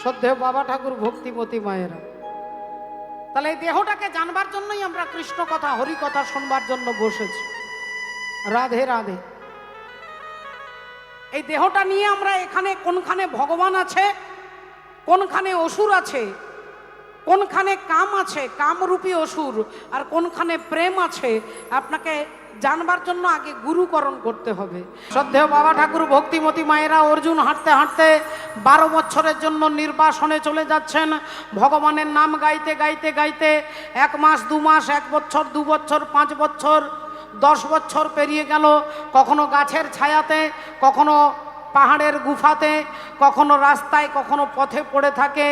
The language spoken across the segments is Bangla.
শ্রদ্ধেয় বাবা ঠাকুর ভক্তিমতী মায়েরা, তাহলে এই দেহটাকে জানবার জন্যই আমরা কৃষ্ণ কথা হরি কথা শুনবার জন্য বসেছি। রাধে রাধে। এই দেহটা নিয়ে আমরা এখানে কোনখানে ভগবান আছে, কোনখানে অসুর আছে, কোনখানে কাম আছে, কামরূপী অসুর, আর কোনখানে প্রেম আছে, আপনাকে জানবার জন্য আগে গুরুকরণ করতে হবে। শ্রদ্ধেয় বাবা ঠাকুর ভক্তিমতী মায়েরা, অর্জুন হাঁটতে হাঁটতে 12 বছরের জন্য নির্বাসনে চলে যাচ্ছেন। ভগবানের নাম গাইতে গাইতে গাইতে 1 মাস 2 মাস 1 বছর 2 বছর 5 বছর 10 বছর পেরিয়ে গেল। কখনো গাছের ছায়াতে, কখনো পাহাড়ের গুফাতে, কখনো রাস্তায়, কখনো পথে পড়ে থাকে।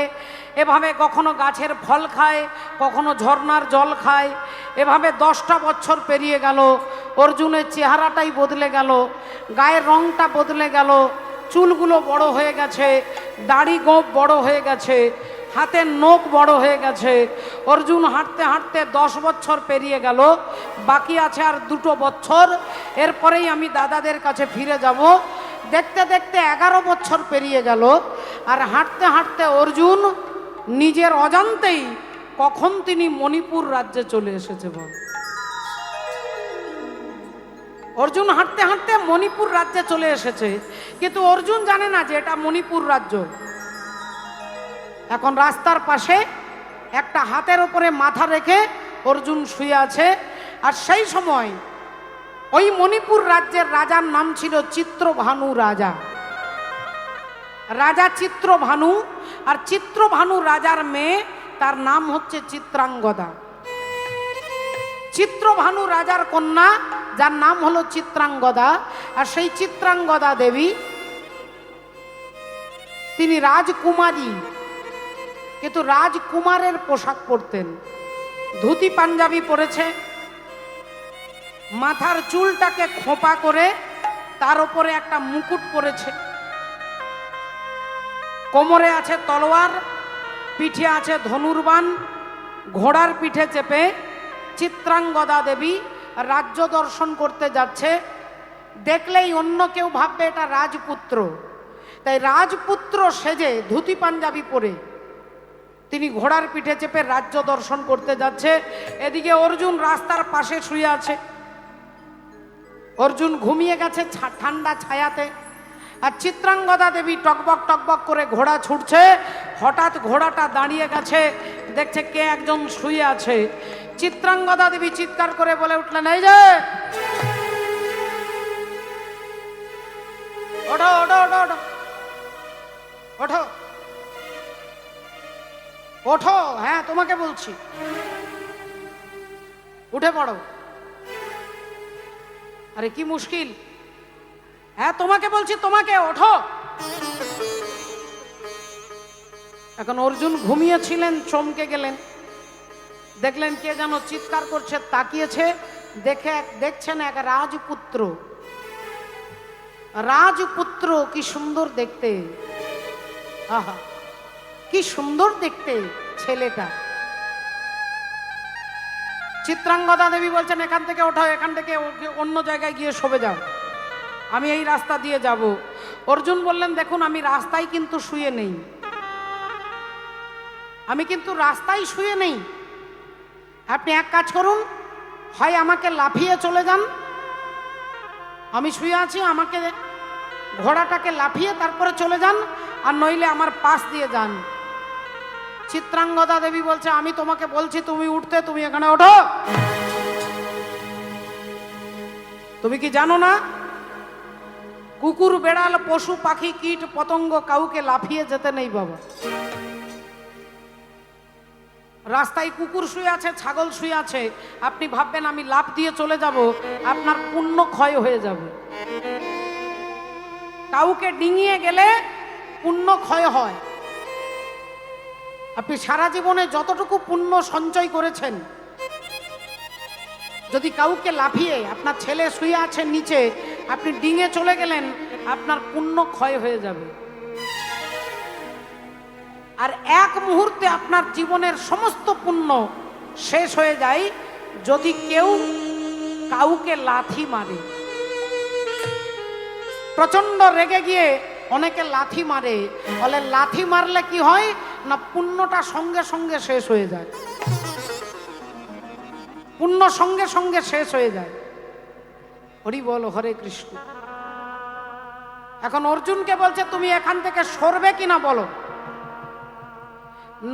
এভাবে কখনো গাছের ফল খায়, কখনো ঝর্ণার জল খায়। এভাবে 10টা বছর পেরিয়ে গেল। অর্জুনের চেহারাটাই বদলে গেল, গায়ের রংটা বদলে গেল, চুলগুলো বড় হয়ে গেছে, দাড়ি গোঁফ বড় হয়ে গেছে, হাতের নখ বড় হয়ে গেছে। অর্জুন হাঁটতে হাঁটতে 10 বছর পেরিয়ে গেল, বাকি আছে আর 2 বছর। এরপরেই আমি দাদাদের কাছে ফিরে যাব। দেখতে দেখতে 11 বছর পেরিয়ে গেল, আর হাঁটতে হাঁটতে অর্জুন নিজের অজান্তেই কখন তিনি মণিপুর রাজ্যে চলে এসেছে। বল, অর্জুন হাঁটতে হাঁটতে মণিপুর রাজ্যে চলে এসেছে, কিন্তু অর্জুন জানে না যে এটা মণিপুর রাজ্য। এখন রাস্তার পাশে একটা হাতের উপরে মাথা রেখে অর্জুন শুয়ে আছে। আর সেই সময় ওই মণিপুর রাজ্যের রাজার নাম ছিল চিত্রভানু রাজা। রাজা চিত্রভানু, আর চিত্রভানু রাজার মেয়ে, তার নাম হচ্ছে চিত্রাঙ্গদা। চিত্রভানু রাজার কন্যা, যার নাম হলো চিত্রাঙ্গদা। আর সেই চিত্রাঙ্গদা দেবী তিনি রাজকুমারী, কিন্তু রাজকুমারের পোশাক পরতেন। ধুতি পাঞ্জাবি পরেছে, মাথার চুলটাকে খোঁপা করে তার উপরে একটা মুকুট পরেছে, কোমরে আছে তলোয়ার, পিঠে আছে ধনুর্বাণ, ঘোড়ার পিঠে চেপে চিত্রাঙ্গদা দেবী রাজ্য দর্শন করতে যাচ্ছে। দেখলেই অন্য কেউ ভাববে এটা রাজপুত্র। তাই রাজপুত্র সেজে ধুতি পাঞ্জাবি পরে তিনি ঘোড়ার পিঠে চেপে রাজ্য দর্শন করতে যাচ্ছে। এদিকে অর্জুন রাস্তার পাশে শুয়ে আছে। অর্জুন ঘুমিয়ে গেছে ঠান্ডা ছায়াতে, আর চিত্রাঙ্গদা দেবী টকবক টকবক করে ঘোড়া ছুটছে। হঠাৎ ঘোড়াটা দাঁড়িয়ে গেছে, দেখছে কে একজন শুয়ে আছে। চিত্রাঙ্গদা দেবী চিৎকার করে বলে উঠলেন, এই যে ওঠো ওঠো ওঠো ওঠো ওঠো ওঠো, হ্যাঁ তোমাকে বলছি, উঠে পড়ো। আরে কি মুশকিল, হ্যাঁ তোমাকে বলছি, তোমাকে, ওঠো। এখন অর্জুন ঘুমিয়েছিলেন, চমকে গেলেন, দেখলেন কে যেন চিৎকার করছে, তাকিয়েছে, দেখছেন এক রাজপুত্র। রাজপুত্র কি সুন্দর দেখতে, আহা কি সুন্দর দেখতে ছেলেটা। চিত্রাঙ্গদা দেবী বলছেন, এখান থেকে ওঠো, এখান থেকে অন্য জায়গায় গিয়ে শোবে যাও, আমি এই রাস্তা দিয়ে যাব। অর্জুন বললেন, দেখুন আমি রাস্তায় কিন্তু শুয়ে নেই, আমি কিন্তু রাস্তায় শুয়ে নেই। আপনি এক কাজ করুন, হয় আমাকে লাফিয়ে চলে যান, আমি শুয়ে আছি, আমাকে ঘোড়াটাকে লাফিয়ে তারপরে চলে যান, আর নইলে আমার পাশ দিয়ে যান। চিত্রাঙ্গদা দেবী বলছে, আমি তোমাকে বলছি তুমি উঠতে, তুমি এখানে ওঠো। তুমি কি জানো না, কুকুর বেড়াল পশু পাখি কীট পতঙ্গ কাউকে লাফিয়ে যেতে নেই বাবা। রাস্তায় কুকুর শুয়ে আছে, ছাগল শুয়ে আছে, আপনি ভাববেন আমি লাফ দিয়ে চলে যাব, আপনার পুণ্য ক্ষয় হয়ে যাবে। কাউকে ডিঙিয়ে গেলে পুণ্য ক্ষয় হয়। আপনি সারা জীবনে যতটুকু পুণ্য সঞ্চয় করেছেন, যদি কাউকে লাফিয়ে, আপনার ছেলে শুয়ে আছে নিচে, আপনি ডিঙে চলে গেলেন, আপনার পুণ্য ক্ষয় হয়ে যাবে। আর এক মুহূর্তে আপনার জীবনের সমস্ত পুণ্য শেষ হয়ে যায় যদি কেউ কাউকে লাথি মারে। প্রচন্ড রেগে গিয়ে অনেকে লাথি মারে, বলে লাথি মারলে কি হয় না পুণ্যটা সঙ্গে সঙ্গে শেষ হয়ে যায়, পুণ্য সঙ্গে সঙ্গে শেষ হয়ে যায়। হরি বল, হরে কৃষ্ণ। এখন অর্জুনকে বলছে তুমি এখান থেকে সরবে কিনা বলো,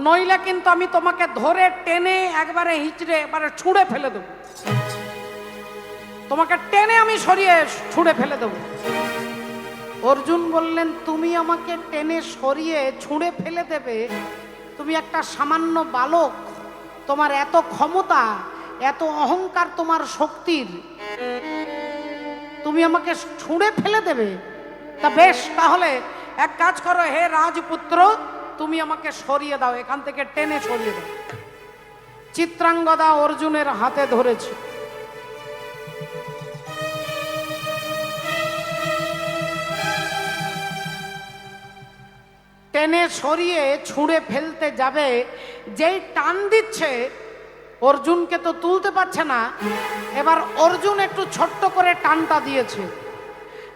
নইলে কিন্তু আমি তোমাকে ধরে টেনে একবারে হিচড়ে একবারে ছুঁড়ে ফেলে দেবো, তোমাকে টেনে আমি সরিয়ে ছুঁড়ে ফেলে দেবো। অর্জুন বললেন তুমি আমাকে টেনে সরিয়ে ছুঁড়ে ফেলে দেবে? তুমি একটা সামান্য বালক, তোমার এত ক্ষমতা, এত অহংকার তোমার শক্তির, তুমি আমাকে ছুঁড়ে ফেলে দেবে? তা বেশ, তাহলে এক কাজ করো, হে রাজপুত্র, তুমি আমাকে সরিয়ে দাও, এখান থেকে টেনে সরিয়ে দাও। চিত্রাঙ্গদা অর্জুনের হাতে ধরেছে। টেনে সরিয়ে ছুঁড়ে ফেলতে যাবে, যেই টান দিচ্ছে অর্জুনকে তো তুলতে পারছে না। এবার অর্জুন একটু ছোট্ট করে টানটা দিয়েছে,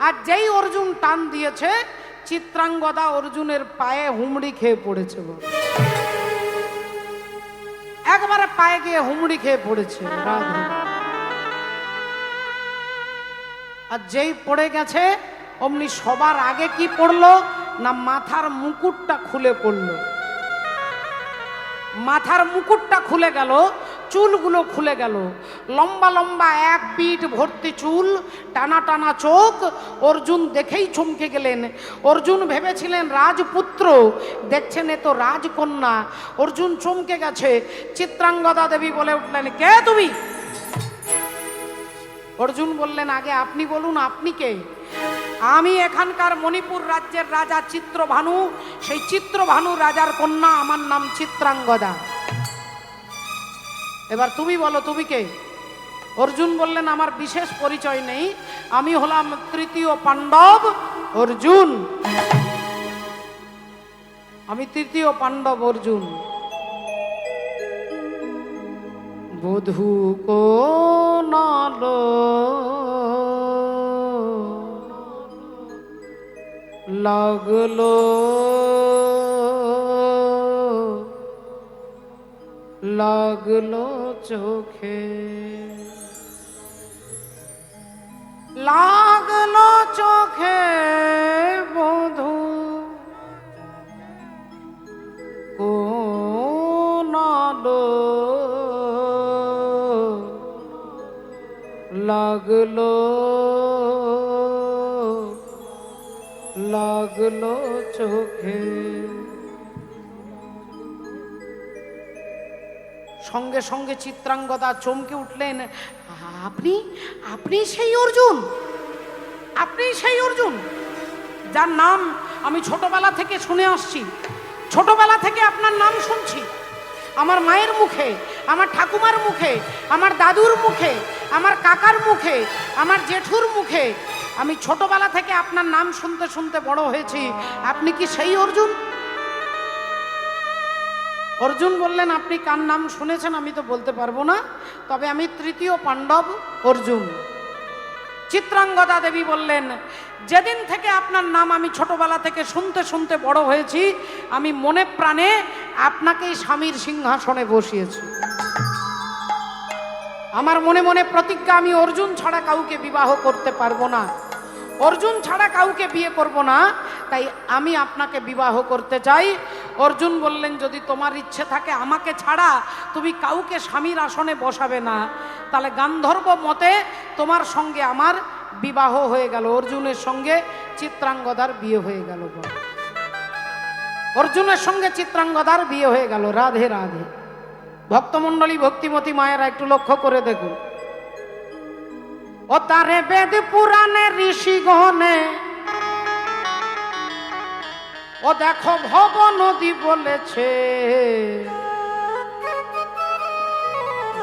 আর যেই অর্জুন টান দিয়েছে চিত্রাঙ্গদা অর্জুনের পায়ে হুমড়ি খেয়ে পড়েছে, একবারে পায়ে গিয়ে হুমড়ি খেয়ে পড়েছে। রাধে। আর যেই পড়ে গেছে অমনি সবার আগে কি পড়লো না মাথার মুকুটটা খুলে পড়লো। মাথার মুকুটটা খুলে গেল, চুলগুলো খুলে গেল, লম্বা লম্বা এক পিঠ ভর্তি চুল, টানা টানা চোখ। অর্জুন দেখেই চমকে গেলেন। অর্জুন ভেবেছিলেন রাজপুত্র, দেখছেন এ তো রাজকন্যা। অর্জুন চমকে গেছে। চিত্রাঙ্গদা দেবী বলে উঠলেন, কে তুমি? অর্জুন বললেন, আগে আপনি বলুন, আপনি কে? আমি এখানকার মণিপুর রাজ্যের রাজা চিত্রভানু, সেই চিত্রভানু রাজার কন্যা, আমার নাম চিত্রাঙ্গদা। এবার তুমি বলো, তুমি কে? অর্জুন বললেন, আমার বিশেষ পরিচয় নেই, আমি হলাম তৃতীয় পাণ্ডব অর্জুন, আমি তৃতীয় পাণ্ডব অর্জুন। বধূ কোনাল লাগলো লাগলো চোখে, লাগলো চোখে বধূ কোনালো লাগলো লাগলো চোখে। সঙ্গে সঙ্গে চিত্রাঙ্গদা চমকে উঠলেন, আপনি আপনি সেই অর্জুন, আপনি সেই অর্জুন যার নাম আমি ছোটবেলা থেকে শুনে আসছি। ছোটবেলা থেকে আপনার নাম শুনছি, আমার মায়ের মুখে, আমার ঠাকুমার মুখে, আমার দাদুর মুখে, আমার কাকার মুখে, আমার জেঠুর মুখে। আমি ছোটবেলা থেকে আপনার নাম শুনতে শুনতে বড় হয়েছি। আপনি কি সেই অর্জুন? অর্জুন বললেন, আপনি কার নাম শুনেছেন আমি তো বলতে পারবো না, তবে আমি তৃতীয় পাণ্ডব অর্জুন। চিত্রাঙ্গদা দেবী বললেন, যেদিন থেকে আপনার নাম আমি ছোটবেলা থেকে শুনতে শুনতে বড় হয়েছি, আমি মনে প্রাণে আপনাকেই স্বামীর সিংহাসনে বসিয়েছি। আমার মনে মনে প্রতিজ্ঞা, আমি অর্জুন ছাড়া কাউকে বিবাহ করতে পারবো না, অর্জুন ছাড়া কাউকে বিয়ে করব না, তাই আমি আপনাকে বিবাহ করতে চাই। অর্জুন বললেন, যদি তোমার ইচ্ছে থাকে আমাকে ছাড়া তুমি কাউকে স্বামীর আসনে বসাবে না, তাহলে গান্ধর্ব মতে তোমার সঙ্গে আমার বিবাহ হয়ে গেল। অর্জুনের সঙ্গে চিত্রাঙ্গদার বিয়ে হয়ে গেল। অর্জুনের সঙ্গে চিত্রাঙ্গদার বিয়ে হয়ে গেল। রাধে রাধে। ভক্তমণ্ডলী, ভক্তিমতী মায়েরা একটু লক্ষ্য করে দেখুন। ও তারে বেদ পুরাণে ঋষিগণে, ও দেখো ভব নদী বলেছে,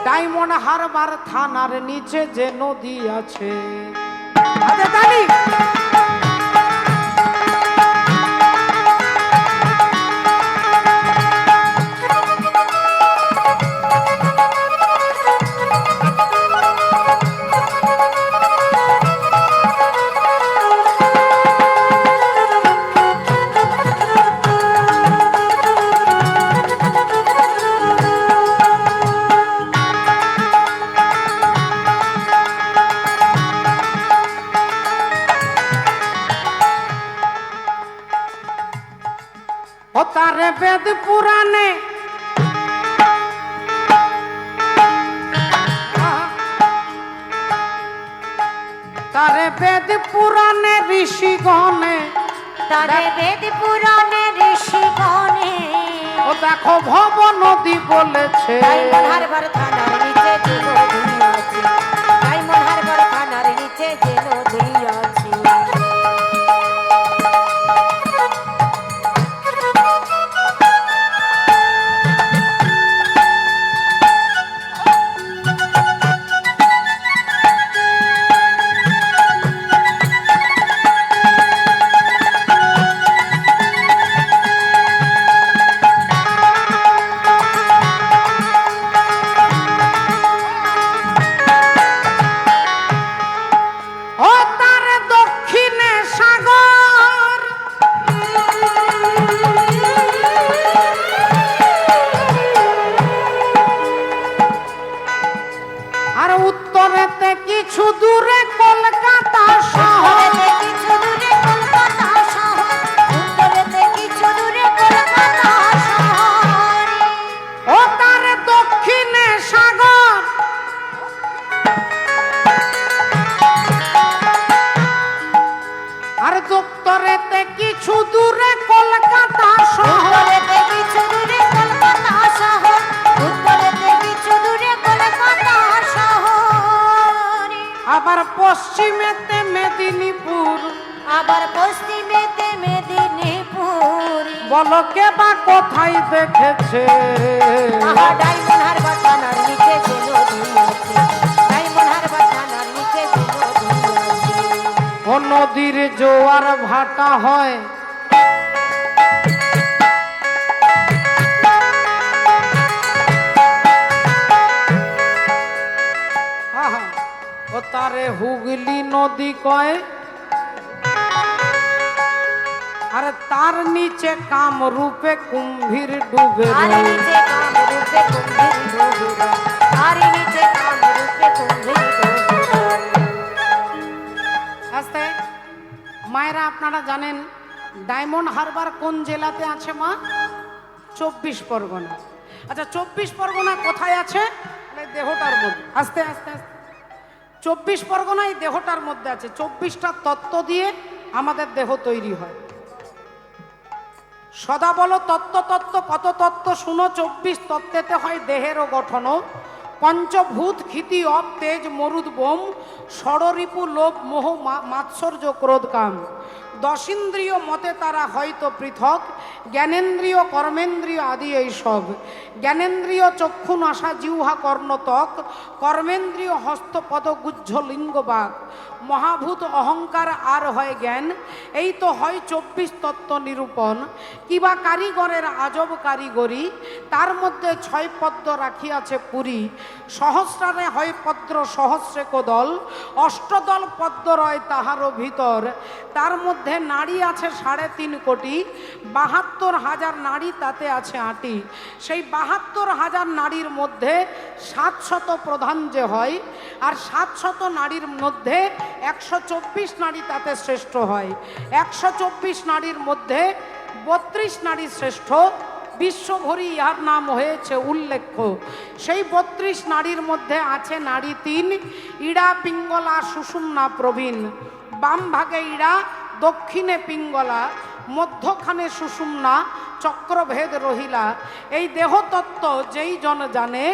ডায়মন্ড হারবার থানার নিচে যে নদী আছে। তারে বেদ পুরাণে তারে বেদ পুরাণে ঋষিগণে তারে বেদ পুরাণে ঋষিগণে ও দেখো ভব নদী বলেছে ডায়মন্ড হারবার থানার নিচে যে নদী আছে, ডায়মন্ড হারবার থানার নিচে যে নদী আছে। কিছু দূরে কলকাতা শহর, কিছু দূরে কলকাতা শহর, উত্তরেতে কিছু দূরে কলকাতা শহর। ও তার দক্ষিণে সাগর, আর উত্তরেতে কিছু দূরে কলকাতা শহর, উত্তরেতে কিছু দূরে কলকাতা শহর, উত্তরেতে কিছু দূরে কলকাতা শহর। আবার পশ্চিমেতে মেদিনীপুর, আবার পশ্চিমেতে মেদিনীপুর। বলো কে বা কোথায় দেখেছে ডায়মন্ড হারবার থানার নিচে যে নদী আছে, ডায়মন্ড হারবার থানার নিচে যে নদী আছে। ও নদীর জোয়ার ভাটা হয়, ও তারে হুগলি নদী কয়, আর তার নিচে কামরূপে কুম্ভীর ডুবে আর রয়। নিচে কামরূপে কুম্ভীর ডুবে রয়, আর নিচে কামরূপে কুম্ভীর ডুবে রয়। আস্তে মায়েরা, আপনারা জানেন ডায়মন্ড হারবার কোন জেলাতে আছে মা? 24 পরগনা। আচ্ছা 24 পরগনা কোথায় আছে? দেহটার মধ্যে। আস্তে আস্তে আস্তে 24 পরগনা এই দেহটার মধ্যে আছে। 24টা তত্ত্ব দিয়ে আমাদের দেহ তৈরি হয়। সদা বলো তত্ত্ব তত্ত্ব, কত তত্ত্ব শুনো? 24 তত্ত্বেতে হয় দেহেরও গঠনও। পঞ্চভূত ক্ষিতি অপ তেজ মরুদ বোম, ষড়রিপু লোভ মোহ মাৎসর্য ক্রোধ কাম। দশিন্দ্রিয় মতে তারা হয়তো পৃথক, জ্ঞানেন্দ্রিয় কর্মেন্দ্রিয় আদি এইসব। জ্ঞানেন্দ্রিয় চক্ষু নাসা জিহ্বা কর্ণতক, কর্মেন্দ্রিয় হস্তপদ গুজ্জ লিঙ্গবাক। মহাভূত অহংকার আর হয় জ্ঞান, এই তো হয় 24 তত্ত্ব নিরূপণ। কিবা কারিগরের আজব কারিগরি, তার মধ্যে 6 পদ্ম রাখিয়াছে পুরী। সহস্রারে হয় পদ্ম সহস্রে কোদল, অষ্টদল পদ্ম রয় তাহারও ভিতর। তার মধ্যে নারী আছে 3.5 কোটি, 72,000 নারী তাতে আছে আটি। সেই 72,000 নারীর মধ্যে 700 প্রধান যে হয়, আর 700 নারীর মধ্যে 124 নারী তাতে শ্রেষ্ঠ হয়। 124 নারীর মধ্যে 32 নারী শ্রেষ্ঠ, বিশ্বভরি ইহার নাম হয়েছে উল্লেখ্য। সেই 32 নারীর মধ্যে আছে নারী 3, ইড়া পিঙ্গলা সুষুম্না প্রবীণ। বাম ভাগে ইড়া, দক্ষিণে পিঙ্গলা, মধ্যখানে সুষুম্না, চক্রভেদ রহিলা। এই দেহতত্ত্ব যেই জন জানে,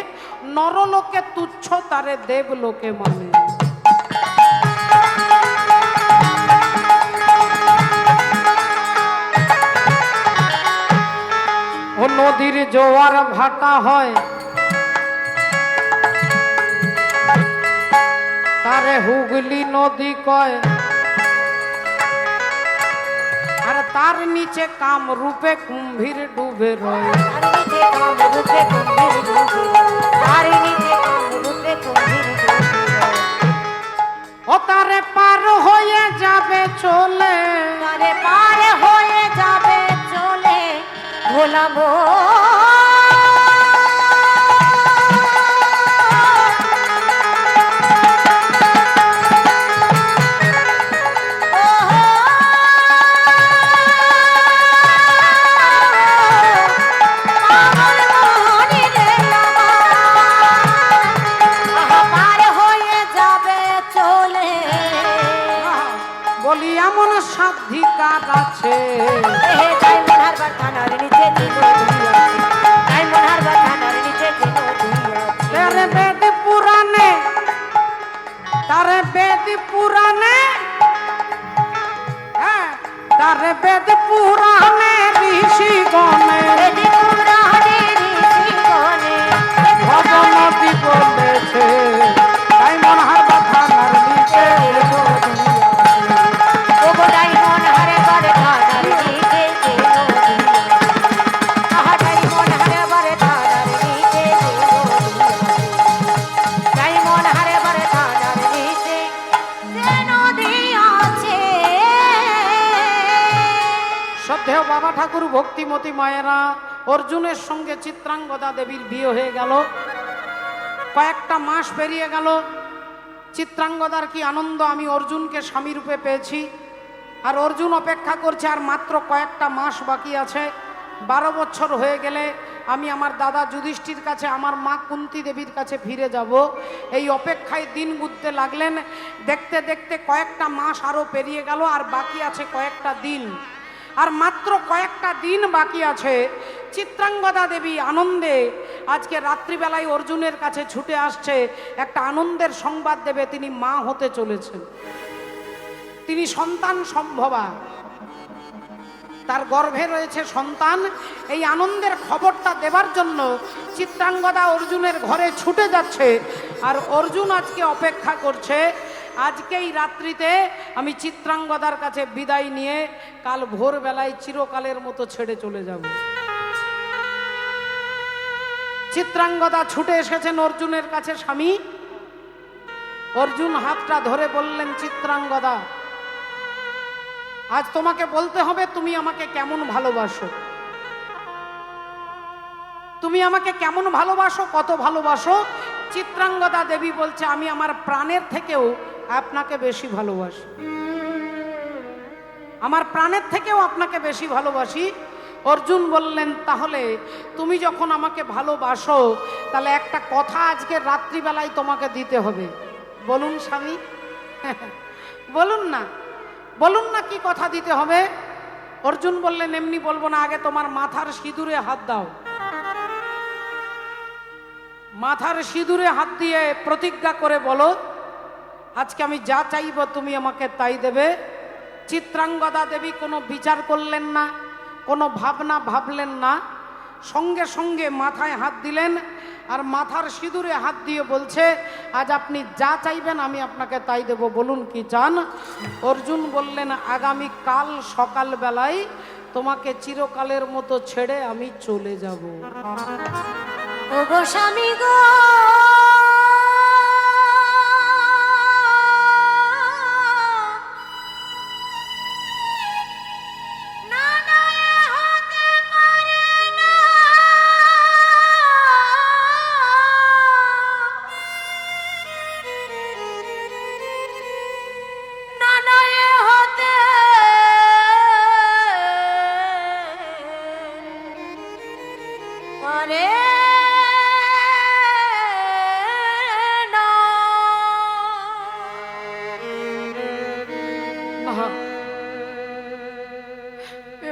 নরলোকে তুচ্ছ তারে দেবলোকে মানে। ও নদীর জোয়ার ভাটা হয়, তারে হুগলি নদী কয়, আর তার নিচে কামরূপে কুম্ভীর ডুবে রয়। আর নিচে কামরূপে কুম্ভীর ডুবে রয়, আর নিচে কামরূপে কুম্ভীর ডুবে রয়। ও তারে পার হয়ে যাবে চলে, তারে পার হয়ে যাবে চলে, ভোলাবো ঠাকুর ভক্তিমতী মায়েরা, অর্জুনের সঙ্গে চিত্রাঙ্গদা দেবীর বিয়ে হয়ে গেল। কয়েকটা মাস পেরিয়ে গেল। চিত্রাঙ্গদার কি আনন্দ, আমি অর্জুনকে স্বামী রূপে পেয়েছি। আর অর্জুন অপেক্ষা করছে আর মাত্র কয়েকটা মাস বাকি আছে। 12 বছর হয়ে গেলে আমি আমার দাদা যুধিষ্ঠির কাছে, আমার মা কুন্তী দেবীর কাছে ফিরে যাব। এই অপেক্ষায় দিন গুনতে লাগলেন। দেখতে দেখতে কয়েকটা মাস আরও পেরিয়ে গেল, আর বাকি আছে কয়েকটা দিন। আর মাত্র কয়েকটা দিন বাকি আছে। চিত্রাঙ্গদা দেবী আনন্দে আজকে রাত্রিবেলায় অর্জুনের কাছে ছুটে আসছে, একটা আনন্দের সংবাদ দেবে, তিনি মা হতে চলেছেন, তিনি সন্তান সম্ভবা, তার গর্ভে রয়েছে সন্তান। এই আনন্দের খবরটা দেবার জন্য চিত্রাঙ্গদা অর্জুনের ঘরে ছুটে যাচ্ছে। আর অর্জুন আজকে অপেক্ষা করছে, আজকেই রাত্রিতে আমি চিত্রাঙ্গদার কাছে বিদায় নিয়ে কাল ভোরবেলায় চিরকালের মতো ছেড়ে চলে যাব। চিত্রাঙ্গদা ছুটে এসেছেন অর্জুনের কাছে। স্বামী, অর্জুন হাতটা ধরে বললেন, চিত্রাঙ্গদা, আজ তোমাকে বলতে হবে তুমি আমাকে কেমন ভালোবাসো। তুমি আমাকে কেমন ভালোবাসো, কত ভালোবাসো। চিত্রাঙ্গদা দেবী বলছে, আমি আমার প্রাণের থেকেও আপনাকে বেশি ভালোবাসি, আমার প্রাণের থেকেও আপনাকে বেশি ভালোবাসি। অর্জুন বললেন, তাহলে তুমি যখন আমাকে ভালোবাসো, তাহলে একটা কথা আজকে রাত্রিবেলায় তোমাকে দিতে হবে। বলুন স্বামী, বলুন না, বলুন না কি কথা দিতে হবে। অর্জুন বললেন, এমনি বলবো না, আগে তোমার মাথার সিঁদুরে হাত দাও। মাথার সিঁদুরে হাত দিয়ে প্রতিজ্ঞা করে বলো, আজকে আমি যা চাইব তুমি আমাকে তাই দেবে। চিত্রাঙ্গদা দেবী কোনো বিচার করলেন না, কোনো ভাবনা ভাবলেন না, সঙ্গে সঙ্গে মাথায় হাত দিলেন। আর মাথার সিঁদুরে হাত দিয়ে বলছে, আজ আপনি যা চাইবেন আমি আপনাকে তাই দেব, বলুন কি চান। অর্জুন বললেন, আগামী কাল সকালবেলায় তোমাকে চিরকালের মতো ছেড়ে আমি চলে যাব। ওগো স্বামী গো,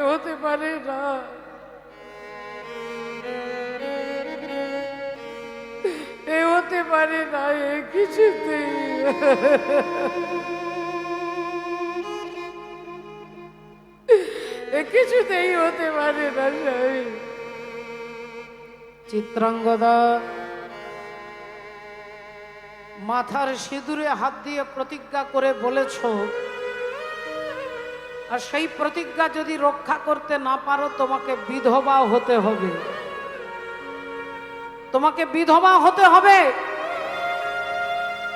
হতে পারে না, এ হতে পারে না, এ কিছুতেই কিছুতেই হতে পারে না। চিত্রাঙ্গদা মাথার সিঁদুরে হাত দিয়ে প্রতিজ্ঞা করে বলেছ, আর সেই প্রতিজ্ঞা যদি রক্ষা করতে না পারো তোমাকে বিধবা হতে হবে, তোমাকে বিধবা হতে হবে।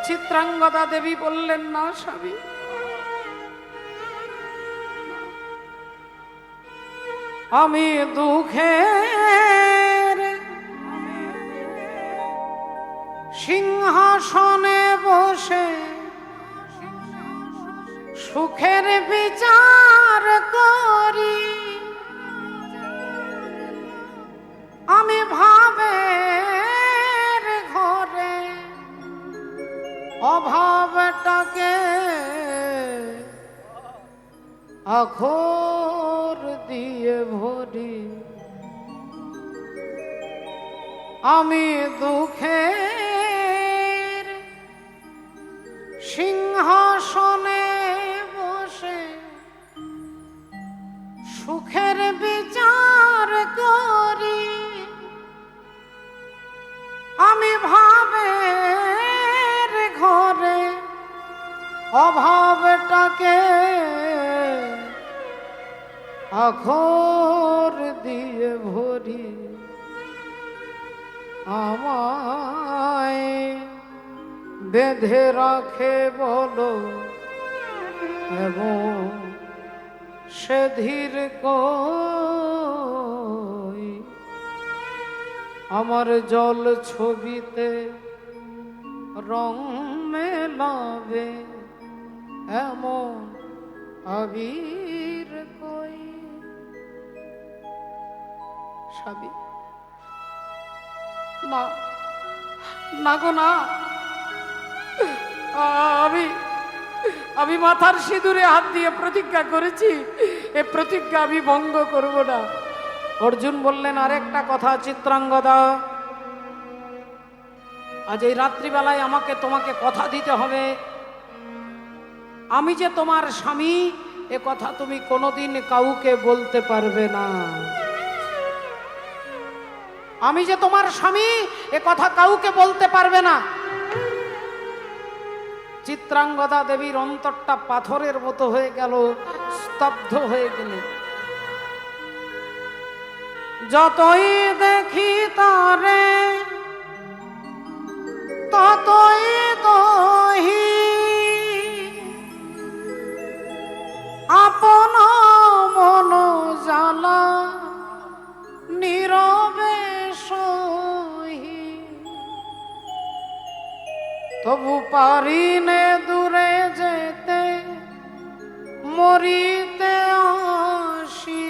চিত্রাঙ্গদা দেবী বললেন, না স্বামী, আমি দুঃখের সিংহাসনে বসে সুখের বিচার করি, আমি ভাবের ঘরে অভাবটাকে আখর দিয়ে ভরি, আমি দুঃখের সিংহাসনে বসে সুখের বিচার করি, আমি ভাবের ঘরে অভাবটাকে আখর দিয়ে ভরি, আমায় বেঁধে রাখে বলো এবং সে ধীর কই আমার জল ছবিতে রং মেলাবে এমন আবির কই। স্বামী না, না গো না, আমি মাথার সিঁদুরে হাত দিয়ে প্রতিজ্ঞা করেছি, এ প্রতিজ্ঞা আমি ভঙ্গ করব না। অর্জুন বললেন, আরেকটা কথা চিত্রাঙ্গদা, আজ এই রাত্রিবেলায় আমাকে তোমাকে কথা দিতে হবে, আমি যে তোমার স্বামী এ কথা তুমি কোনোদিন কাউকে বলতে পারবে না। আমি যে তোমার স্বামী এ কথা কাউকে বলতে পারবে না। চিত্রাঙ্গদা দেবীর অন্তরটা পাথরের মতো হয়ে গেল, স্তব্ধ হয়ে গেলেন। যতই দেখি তারে ততই দহি আপন মন জ্বালা নীরবে সহি, তবু পারি নে দূরে যেতে মরিতে আসি,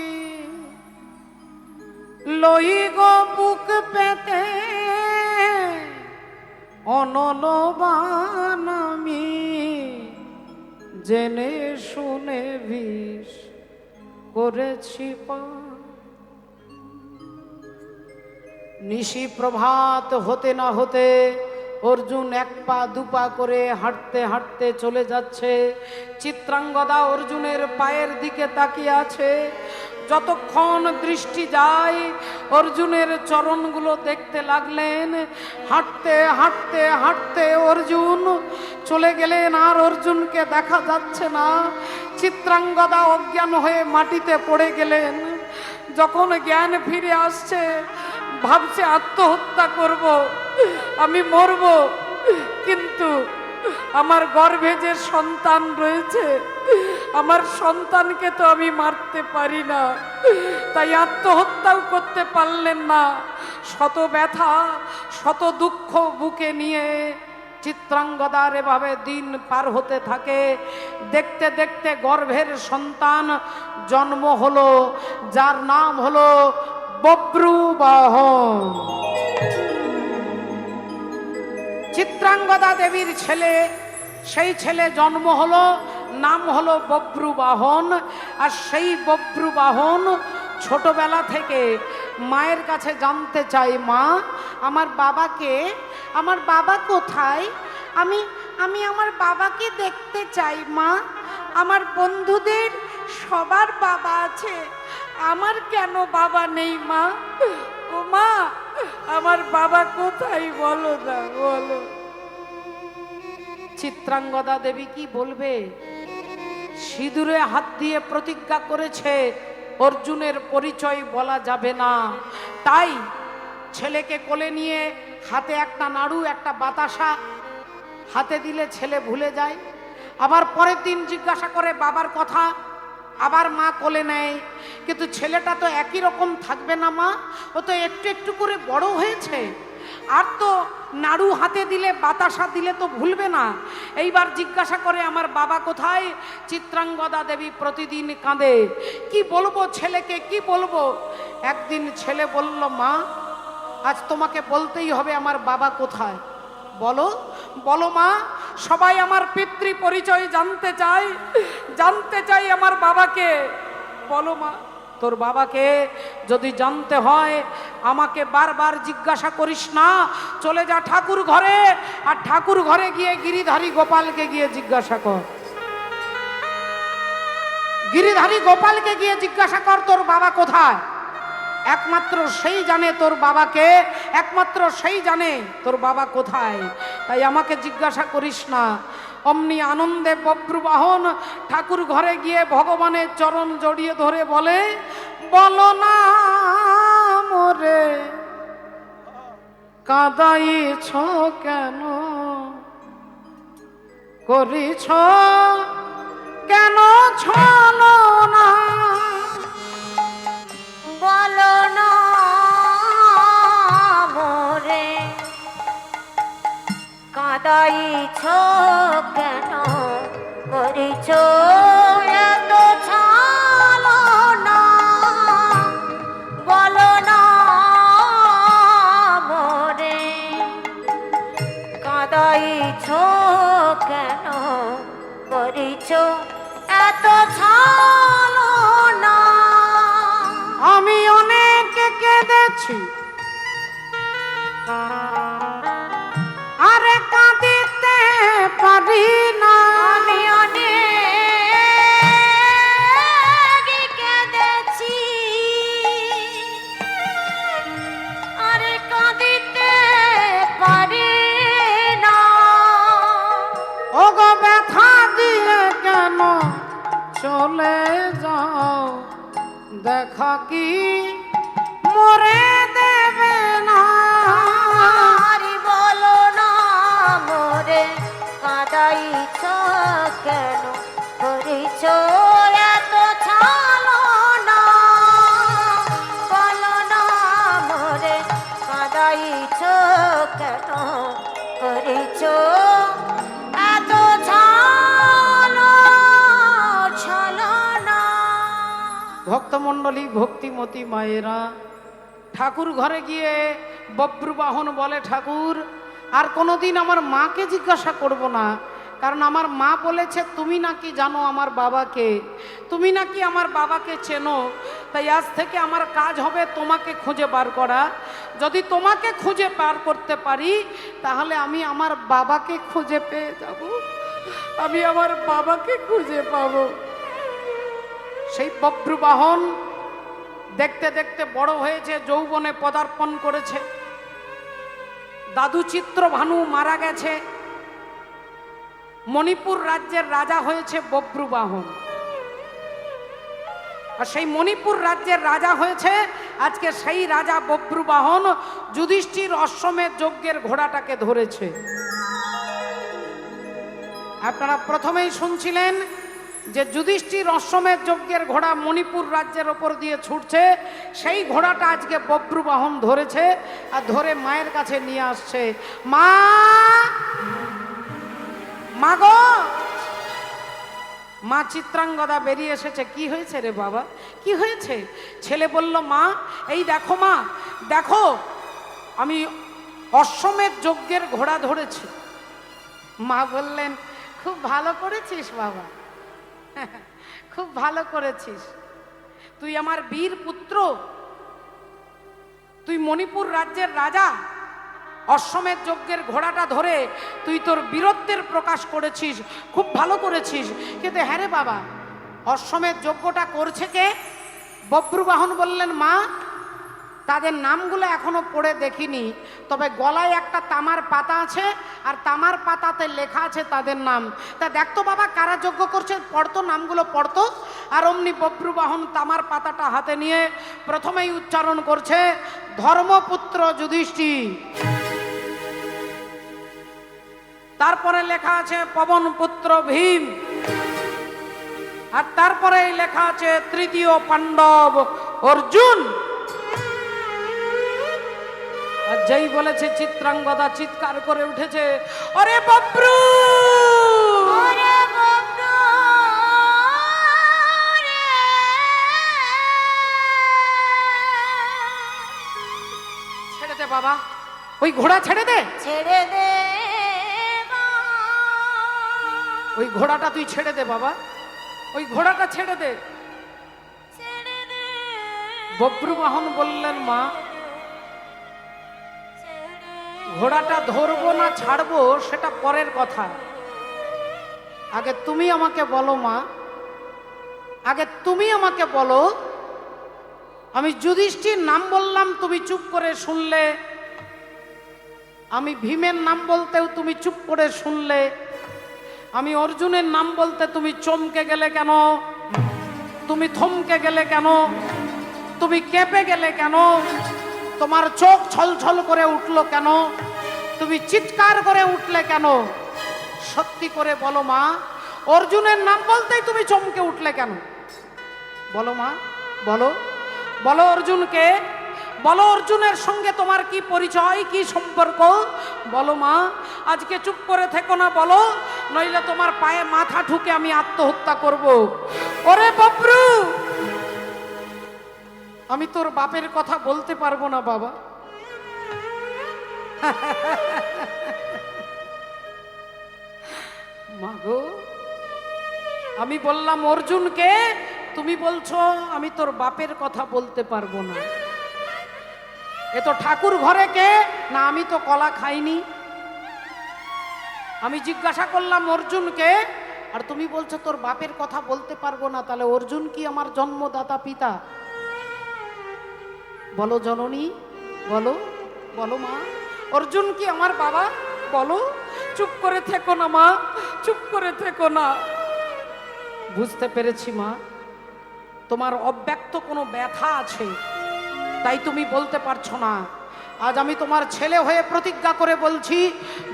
লই গো বুক পেতে অনলবান আমি, জেনে শুনে বিষ করেছি পান। নিশি প্রভাত হতে না হতে অর্জুন এক পা দুপা করে হাঁটতে হাঁটতে চলে যাচ্ছে। চিত্রাঙ্গদা অর্জুনের পায়ের দিকে তাকিয়ে আছে। যতক্ষণ দৃষ্টি যায় অর্জুনের চরণগুলো দেখতে লাগলেন। হাঁটতে হাঁটতে হাঁটতে অর্জুন চলে গেলেন, আর অর্জুনকে দেখা যাচ্ছে না। চিত্রাঙ্গদা অজ্ঞান হয়ে মাটিতে পড়ে গেলেন। যখন জ্ঞান ফিরে আসছে ভাবছে আত্মহত্যা করব, আমি মরব, কিন্তু আমার গর্ভে যে সন্তান রয়েছে আমার সন্তানকে তো আমি মারতে পারি না, তাই আত্মহত্যাও করতে পারলেন না। শত ব্যথা শত দুঃখ বুকে নিয়ে চিত্রাঙ্গদার এভাবে দিন পার হতে থাকে। দেখতে দেখতে গর্ভের সন্তান জন্ম হলো, যার নাম হলো বব্রুবাহন। চিত্রাঙ্গদা দেবীর ছেলে, সেই ছেলে জন্ম হলো, নাম হলো বব্রুবাহন। আর সেই বব্রুবাহন ছোটবেলা থেকে মায়ের কাছে জানতে চাই, মা আমার বাবাকে, আমার বাবা কোথায়, আমি আমি আমার বাবাকে দেখতে চাই মা, আমার বন্ধুদের সবার বাবা আছে, আমার কেন বাবা নেই মা, ও মা আমার বাবা কোথায় বলো না বলো। চিত্রাঙ্গদা দেবী কি বলবে? সিঁদুরে হাত দিয়ে প্রতিজ্ঞা করেছে অর্জুনের পরিচয় বলা যাবে না। তাই ছেলেকে কোলে নিয়ে হাতে একটা নাড়ু একটা বাতাসা হাতে দিলে ছেলে ভুলে যায়। আবার পরের দিন জিজ্ঞাসা করে বাবার কথা, আবার মা কোলে নেয়, কিন্তু ছেলেটা তো একই রকম থাকবে না মা, ও তো একটু একটু করে বড় হয়েছে, আর তো নাড়ু হাতে দিলে বাতাসা দিলে তো ভুলবে না। এইবার জিজ্ঞাসা করে আমার বাবা কোথায়। চিত্রাঙ্গদা দেবী প্রতিদিন কাঁদে, কি বলবো ছেলেকে, কি বলবো। একদিন ছেলে বলল, মা আজ তোমাকে বলতেই হবে আমার বাবা কোথায়। বলো বলো মা, সবাই আমার পিতৃ পরিচয় জানতে চায়, জানতে চাই আমার বাবাকে। বলো মা তোর বাবাকে যদি জানতে হয় আমাকে বারবার জিজ্ঞাসা করিস না, চলে যা ঠাকুর ঘরে, আর ঠাকুর ঘরে গিয়ে গিরিধারী গোপালকে গিয়ে জিজ্ঞাসা কর। গিরিধারী গোপালকে গিয়ে জিজ্ঞাসা কর তোর বাবা কোথায়। একমাত্র সেই জানে তোর বাবাকে, একমাত্র সেই জানে তোর বাবা কোথায়, তাই আমাকে জিজ্ঞাসা করিস না। অমনি আনন্দে বব্রুবাহন ঠাকুর ঘরে গিয়ে ভগবানের চরণ জড়িয়ে ধরে বলে, বলো না মোরে কাঁদাইছ কেন, করিছ কেন ছলনা। কাদাইছ কেন করিছ এত ছলনা বলো না মোরে কাদাইছ কেন করিছ এত ছলনা আমি অনেক কেঁদেছি আরে কাঁদিতে পারি না। আমি অনেক কেঁদেছি আরে কাঁদিতে পারি না। ওগো ব্যথা দিয়ে কেন চলে যাও দেখা কি মরে দেবে না। আরে বলো না মোরে কাঁদাইছ কেন করিছ এত ছলনা বলো না মোরে কাঁদাইছ কেন করিছ এত ছলনা। ভক্তমণ্ডলী ভক্তিমতী মায়েরা, ঠাকুর ঘরে গিয়ে বব্রুবাহন বলে, ঠাকুর আর কোনোদিন আমার মাকে জিজ্ঞাসা করব না, কারণ আমার মা বলেছে তুমি নাকি জানো আমার বাবাকে, তুমি নাকি আমার বাবাকে চেনো, তাই আজ থেকে আমার কাজ হবে তোমাকে খুঁজে বার করা। যদি তোমাকে খুঁজে বার করতে পারি তাহলে আমি আমার বাবাকে খুঁজে পেয়ে যাব, আমি আমার বাবাকে খুঁজে পাবো। সেই বব্রুবাহন দেখতে দেখতে বড় হয়েছে, যৌবনে পদার্পণ করেছে। দাদু চিত্রভানু মারা গেছে, মণিপুর রাজ্যের রাজা হয়েছে বব্রুবাহন। আর সেই মণিপুর রাজ্যের রাজা হয়েছে আজকে সেই রাজা বব্রুবাহন যুধিষ্ঠির অশ্বমেধ যজ্ঞের ঘোড়াটাকে ধরেছে। আপনারা প্রথমেই শুনছিলেন যে যুধিষ্ঠির অশ্বমেধ যজ্ঞের ঘোড়া মণিপুর রাজ্যের ওপর দিয়ে ছুটছে, সেই ঘোড়াটা আজকে বব্রুবাহন ধরেছে আর ধরে মায়ের কাছে নিয়ে আসছে। মা, মা গো, মা চিত্রাঙ্গদা বেরিয়ে এসেছে। কি হয়েছে রে বাবা, কি হয়েছে? ছেলে বলল, মা এই দেখো, মা দেখো আমি অশ্বমেধ যজ্ঞের ঘোড়া ধরেছি। মা বললেন, খুব ভালো করেছিস বাবা, খুব ভালো করেছিস, তুই আমার বীর পুত্র, তুই মণিপুর রাজ্যের রাজা, অশ্বমেধ যজ্ঞের ঘোড়াটা ধরে তুই তোর বীরত্বের প্রকাশ করেছিস, খুব ভালো করেছিস। কিন্তু হ্যাঁ রে বাবা, অশ্বমেধ যজ্ঞটা করছে কে? বব্রুবাহন বললেন, মা তাদের নামগুলো এখনো পড়ে দেখিনি, তবে গলায় একটা তামার পাতা আছে আর তামার পাতাতে লেখা আছে তাদের নাম। তা দেখতো বাবা কারা যজ্ঞ করছে, পড়তো, নামগুলো পড়তো। আর অমনি বব্রুবাহন তামার পাতাটা হাতে নিয়ে প্রথমেই উচ্চারণ করছে, ধর্মপুত্র যুধিষ্ঠির। তারপরে লেখা আছে পবন পুত্র ভীম, আর তারপরে লেখা আছে তৃতীয় পাণ্ডব অর্জুন। আর যেই বলেছে চিত্রাঙ্গদা চিৎকার করে উঠেছে, ওরে বব্রু, ওরে বব্রু রে। ছেড়ে দে বাবা, ওই ঘোড়া ছেড়ে দে, ছেড়ে দে মা। ওই ঘোড়াটা তুই ছেড়ে দে বাবা, ওই ঘোড়াটা ছেড়ে দে। ছেড়ে দে। বব্রুবাহন বললেন, মা ঘোড়াটা ধরবো না ছাড়বো সেটা পরের কথা, আগে তুমি আমাকে বলো মা, আগে তুমি আমাকে বলো, আমি যুধিষ্ঠির নাম বললাম তুমি চুপ করে শুনলে, আমি ভীমের নাম বলতেও তুমি চুপ করে শুনলে, আমি অর্জুনের নাম বলতে তুমি চমকে গেলে কেন, তুমি থমকে গেলে কেন, তুমি কেঁপে গেলে কেন, তোমার চোখ ছলছল করে উঠলো কেন, তুমি চিৎকার করে উঠলে কেন? সত্যি করে বলো মা, অর্জুনের নাম বলতেই তুমি চমকে উঠলে কেন? বলো মা, বলো, বলো অর্জুনকে, বলো অর্জুনের সঙ্গে তোমার কি পরিচয়, কি সম্পর্ক? বলো মা, আজকে চুপ করে থেকো না, বলো, নইলে তোমার পায়ে মাথা ঠুকে আমি আত্মহত্যা করব। ওরে বব্রু, আমি তোর বাপের কথা বলতে পারবো না বাবা। মাগো, আমি বললাম অর্জুনকে, তুমি বলছো আমি তোর বাপের কথা বলতে পারবো না। এ তো ঠাকুর ঘরে কে না, আমি তো কলা খাইনি। আমি জিজ্ঞাসা করলাম অর্জুনকে, আর তুমি বলছো তোর বাপের কথা বলতে পারবো না, তাহলে অর্জুন কি আমার জন্মদাতা পিতা? বলো জননী, বলো, বলো মা, অর্জুন কি আমার বাবা? বলো, চুপ করে থেকো না মা, চুপ করে থেকো না। বুঝতে পেরেছি মা, তোমার অব্যক্ত কোনো ব্যথা আছে, তাই তুমি বলতে পারছো না। আজ আমি তোমার ছেলে হয়ে প্রতিজ্ঞা করে বলছি,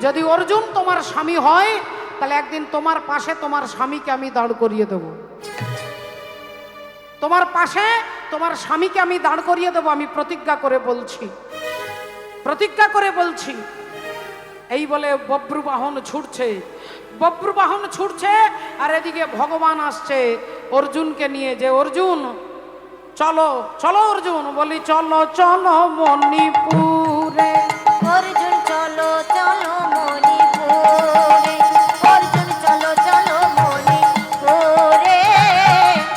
যদি অর্জুন তোমার স্বামী হয়, তাহলে একদিন তোমার পাশে তোমার স্বামীকে আমি দাঁড় করিয়ে দেব। তোমার পাশে তোমার স্বামীকে আমি দাঁড় করিয়ে দেব, আমি প্রতিজ্ঞা করে বলছি, প্রতিজ্ঞা করে বলছি। এই বলে বব্রুবাহন ছুটছে, বব্রুবাহন ছুটছে, আর এদিকে ভগবান আসছে অর্জুনকে নিয়ে, যে অর্জুন চলো চলো, অর্জুন বলি চলো চলো মণিপুরে। অর্জুন চলো চলো মণিপুরে, অর্জুন চলো চলো মণিপুরে,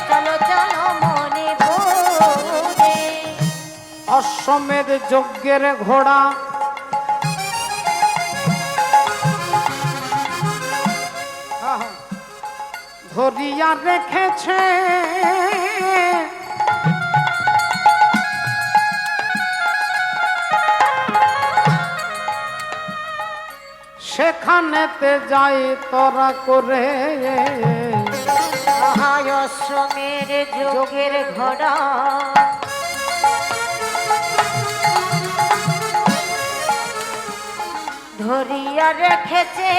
চলো চলো মণিপুরে। অশ্বমেধ যজ্ঞের ঘোড়া ধরিয়া রেখেছে, সেখানেতে যাই তোরা করে। অশ্বমের যোগের ঘোড়া ধরিয়া রেখেছে,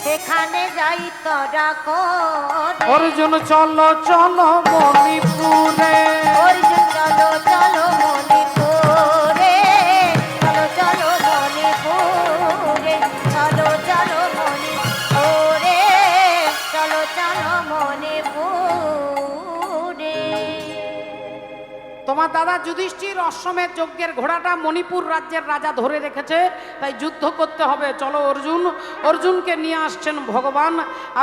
সেখানে যাই তোরা করে। অর্জুন চলো চলো মণিপুরে, অর্জুন চলো চলো মণিপুরে, চলো চলো মণিপুরে, চলো চলো মণিপুরে, চলো চলো মণিপুরে। তোমার দাদা যুধিষ্ঠির অশ্বমেধ যজ্ঞের ঘোড়াটা মণিপুর রাজ্যের রাজা ধরে রেখেছে, তাই যুদ্ধ করতে হবে। চলো অর্জুন। অর্জুনকে নিয়ে আসছেন ভগবান।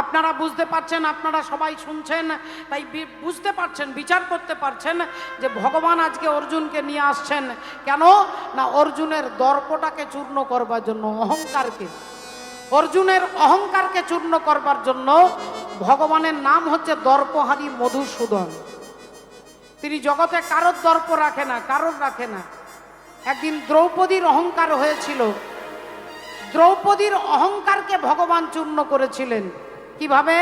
আপনারা বুঝতে পারছেন, আপনারা সবাই শুনছেন, তাই বুঝতে পারছেন, বিচার করতে পারছেন যে ভগবান আজকে অর্জুনকে নিয়ে আসছেন কেন না, অর্জুনের দর্পটাকে চূর্ণ করবার জন্য, অহংকারকে, অর্জুনের অহংকারকে চূর্ণ করবার জন্য। ভগবানের নাম হচ্ছে দর্পহারী মধুসূদন। তিনি জগতে কারোর দর্প রাখে না, কারোর রাখে না। একদিন দ্রৌপদীর অহংকার হয়েছিল, দ্রৌপদীর অহংকারকে ভগবান চূর্ণ করেছিলেন। কিভাবে?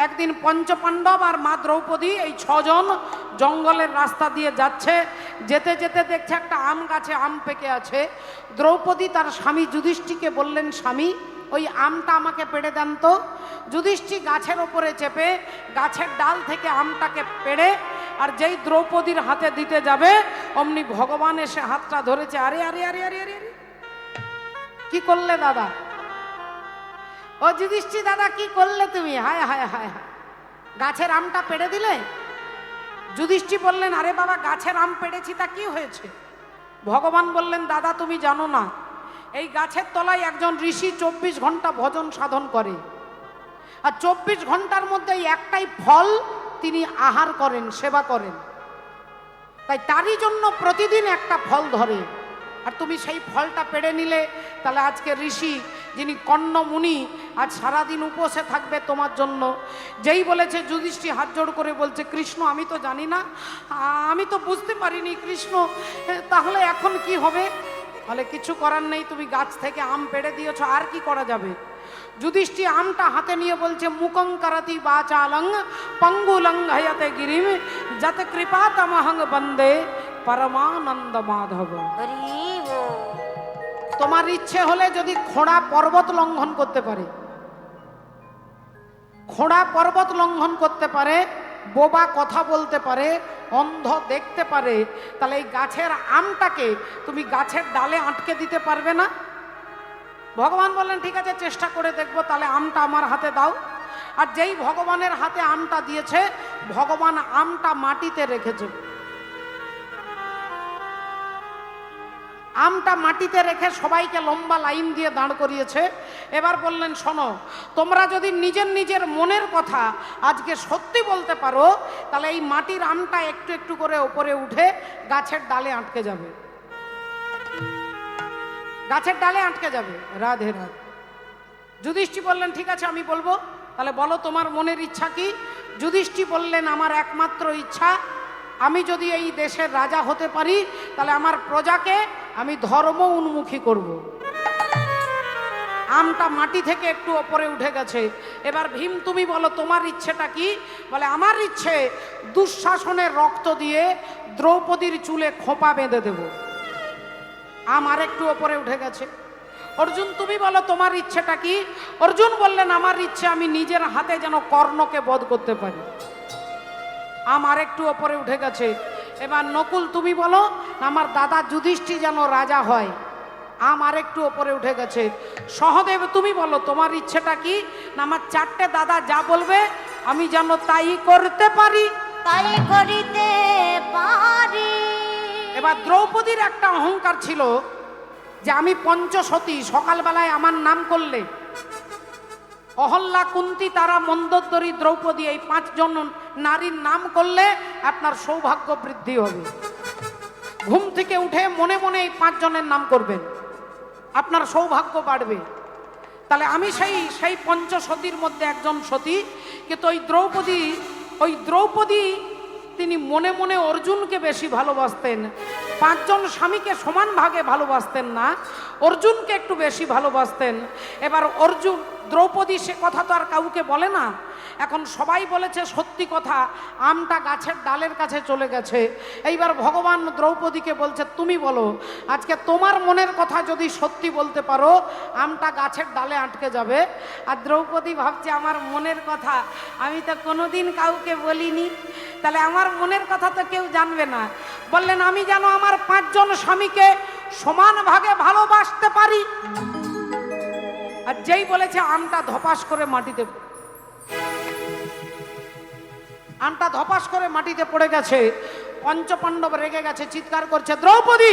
একদিন পঞ্চপাণ্ডব আর মা দ্রৌপদী এই 6 জন জঙ্গলের রাস্তা দিয়ে যাচ্ছে, যেতে যেতে দেখছে একটা আম গাছে আম পেকে আছে। দ্রৌপদী তার স্বামী যুধিষ্ঠিরকে বললেন, স্বামী ওই আমটা আমাকে পেড়ে দেন তো। যুধিষ্ঠির গাছের ওপরে চেপে গাছের ডাল থেকে আমটাকে পেড়ে, আর যেই দ্রৌপদীর হাতে দিতে যাবে অমনি ভগবান এসে হাতটা ধরেছে। আরে আরে আরে আরে আরে, কি করলে দাদা? ও যুধিষ্ঠির দাদা, কি করলে তুমি? হায় হায় হায় হায়, গাছের আমটা পেড়ে দিলে। যুধিষ্ঠির বললেন, আরে বাবা, গাছের আম পেড়েছি, তা কি হয়েছে? ভগবান বললেন, দাদা তুমি জানো না, এই গাছের তলায় একজন ঋষি 24 ঘন্টা ভজন সাধন করে, আর 24 ঘন্টার মধ্যে একটাই ফল তিনি আহার করেন, সেবা করেন। তাই তারই জন্য প্রতিদিন একটা ফল ধরে, আর তুমি সেই ফলটা পেড়ে নিলে, তাহলে আজকে ঋষি যিনি কর্ণ মুনি আজ সারাদিন উপসে থাকবে তোমার জন্য। যেই বলেছে, যুধিষ্ঠির হাত জোড় করে বলছে, কৃষ্ণ আমি তো জানি না, আমি তো বুঝতে পারিনি কৃষ্ণ, তাহলে এখন কি হবে? তাহলে কিছু করার নেই, তুমি গাছ থেকে আম পেড়ে দিয়েছ, আর কি করা যাবে? যুধিষ্ঠির আমটা হাতে নিয়ে বলছে, মুকং করতি বাচালং পঙ্গুলং হয়তে গিরিম যত কৃপা তমহং বন্দে পরমানন্দ মাধব। তোমার ইচ্ছে হলে যদি খোঁড়া পর্বত লঙ্ঘন করতে পারে, খোঁড়া পর্বত লঙ্ঘন করতে পারে, বোবা কথা বলতে পারে, অন্ধ দেখতে পারে, তাহলে এই গাছের আমটাকে তুমি গাছের ডালে আটকে দিতে পারবে না? ভগবান বললেন ঠিক আছে চেষ্টা করে দেখবো, তাহলে আমটা আমার হাতে দাও। আর যেই ভগবানের হাতে আমটা দিয়েছে, ভগবান আমটা মাটিতে রেখেছে। আমটা মাটিতে রেখে সবাইকে লম্বা লাইন দিয়ে দাঁড় করিয়েছে। এবার বললেন শোনো, তোমরা যদি নিজের নিজের মনের কথা আজকে সত্যি বলতে পারো, তাহলে এই মাটির আমটা একটু একটু করে ওপরে উঠে গাছের ডালে আটকে যাবে, গাছের ডালে আটকে যাবে। রাধে রাধে। যুধিষ্ঠির বললেন ঠিক আছে আমি বলবো, তাহলে বলো তোমার মনের ইচ্ছা কি? যুধিষ্ঠির বললেন আমার একমাত্র ইচ্ছা, আমি যদি এই দেশের রাজা হতে পারি, তাহলে আমার প্রজাকে আমি ধর্ম উন্মুখী করব। আমটা মাটি থেকে একটু ওপরে উঠে গেছে। এবার ভীম তুমি বলো তোমার ইচ্ছেটা কি? বলে আমার ইচ্ছে দুঃশাসনের রক্ত দিয়ে দ্রৌপদীর চুলে খোঁপা বেঁধে দেব। আম আর একটু ওপরে উঠে গেছে। অর্জুন তুমি বলো তোমার ইচ্ছেটা কি? অর্জুন বললেন আমার ইচ্ছে আমি নিজের হাতে যেন কর্ণকে বধ করতে পারি। আম আর একটু ওপরে উঠে গেছে। এবার নকুল তুমি বলো আমার দাদা যুধিষ্ঠির যেন রাজা হয়। আম আর একটু ওপরে উঠে গেছে। সহদেব তুমি বলো তোমার ইচ্ছেটা কি? না আমার চারটে দাদা যা বলবে আমি যেন তাই করতে পারি। তাই করিতে পারি। এবার দ্রৌপদীর একটা অহংকার ছিল যে আমি পঞ্চসতী, সকালবেলায় আমার নাম করলে অহল্যা, কুন্তী, তারা, মন্দোদরী, দ্রৌপদী এই 5 জন নারীর নাম করলে আপনার সৌভাগ্য বৃদ্ধি হবে। ঘুম থেকে উঠে মনে মনে এই 5 জনের নাম করবেন, আপনার সৌভাগ্য বাড়বে। তাহলে আমি সেই পঞ্চসতীর মধ্যে একজন সতী। কিন্তু ওই দ্রৌপদী তিনি মনে মনে অর্জুনকে বেশি ভালোবাসতেন। 5 জন স্বামীকে সমান ভাগে ভালোবাসতেন না, অর্জুনকে একটু বেশি ভালোবাসতেন। এবার দ্রৌপদী সে কথা তো আর কাউকে বলে না। এখন সবাই বলেছে সত্যি কথা, আমটা গাছের ডালের কাছে চলে গেছে। এইবার ভগবান দ্রৌপদীকে বলছে তুমি বলো আজকে তোমার মনের কথা যদি সত্যি বলতে পারো, আমটা গাছের ডালে আটকে যাবে। আর দ্রৌপদী ভাবছে আমার মনের কথা আমি তো কোনোদিন কাউকে বলিনি, তাহলে আমার মনের কথা তো কেউ জানবে না। বললেন আমি যেন আমার 5 জন স্বামীকে সমান ভাগে ভালোবাসতে পারি। আর যেই বলেছে আমটা ধপাস করে মাটিতে পড়ে গেছে। পঞ্চপাণ্ডব রেগে গেছে, চিৎকার করছে দ্রৌপদী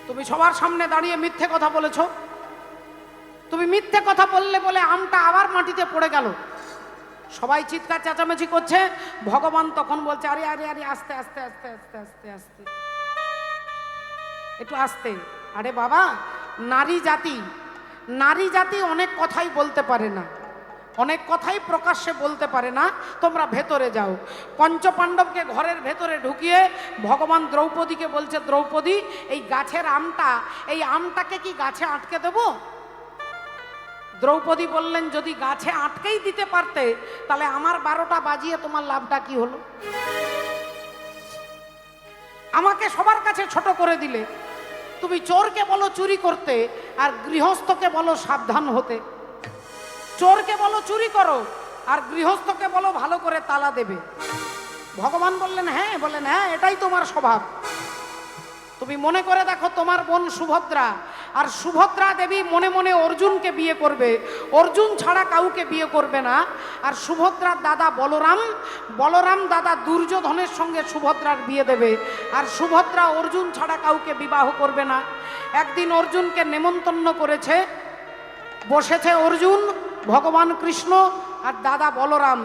তুমি সবার সামনে দাঁড়িয়ে মিথ্যে কথা বলেছো। তুমি মিথ্যে কথা বললে বলে আমটা আবার মাটিতে পড়ে গেল। সবাই চিৎকার চেঁচামেচি করছে। ভগবান তখন বলছে আরে আরে আরে আস্তে আস্তে আস্তে আস্তে আস্তে আস্তে একটু আস্তে। আরে বাবা, নারী জাতি অনেক কথাই বলতে পারে না, অনেক কথাই প্রকাশ্যে বলতে পারে না। তোমরা ভেতরে যাও। পঞ্চপাণ্ডবকে ঘরের ভেতরে ঢুকিয়ে ভগবান দ্রৌপদীকে বলছে দ্রৌপদী এই গাছের এই আমটাকে কি গাছে আটকে দেব? দ্রৌপদী বললেন যদি গাছে আটকেই দিতে পারতে তাহলে আমার 12টা বাজিয়ে তোমার লাভটা কি হলো? আমাকে সবার কাছে ছোট করে দিলে। তুমি চোরকে বলো চুরি করতে আর গৃহস্থকে বলো সাবধান হতে। চোরকে বলো চুরি করো আর গৃহস্থকে বলো ভালো করে তালা দেবে। ভগবান বললেন হ্যাঁ, এটাই তোমার স্বভাব। তুমি মনে করে দেখো তোমার বোন সুভদ্রা, আর সুভদ্রা দেবী মনে মনে অর্জুনকে বিয়ে করবে, অর্জুন ছাড়া কাউকে বিয়ে করবে না। আর সুভদ্রার দাদা বলরাম দাদা দুর্যোধনের সঙ্গে সুভদ্রার বিয়ে দেবে, আর সুভদ্রা অর্জুন ছাড়া কাউকে বিবাহ করবে না। একদিন অর্জুনকে নেমন্তন্ন করেছে, বসেছে অর্জুন, ভগবান কৃষ্ণ আর দাদা বলরাম।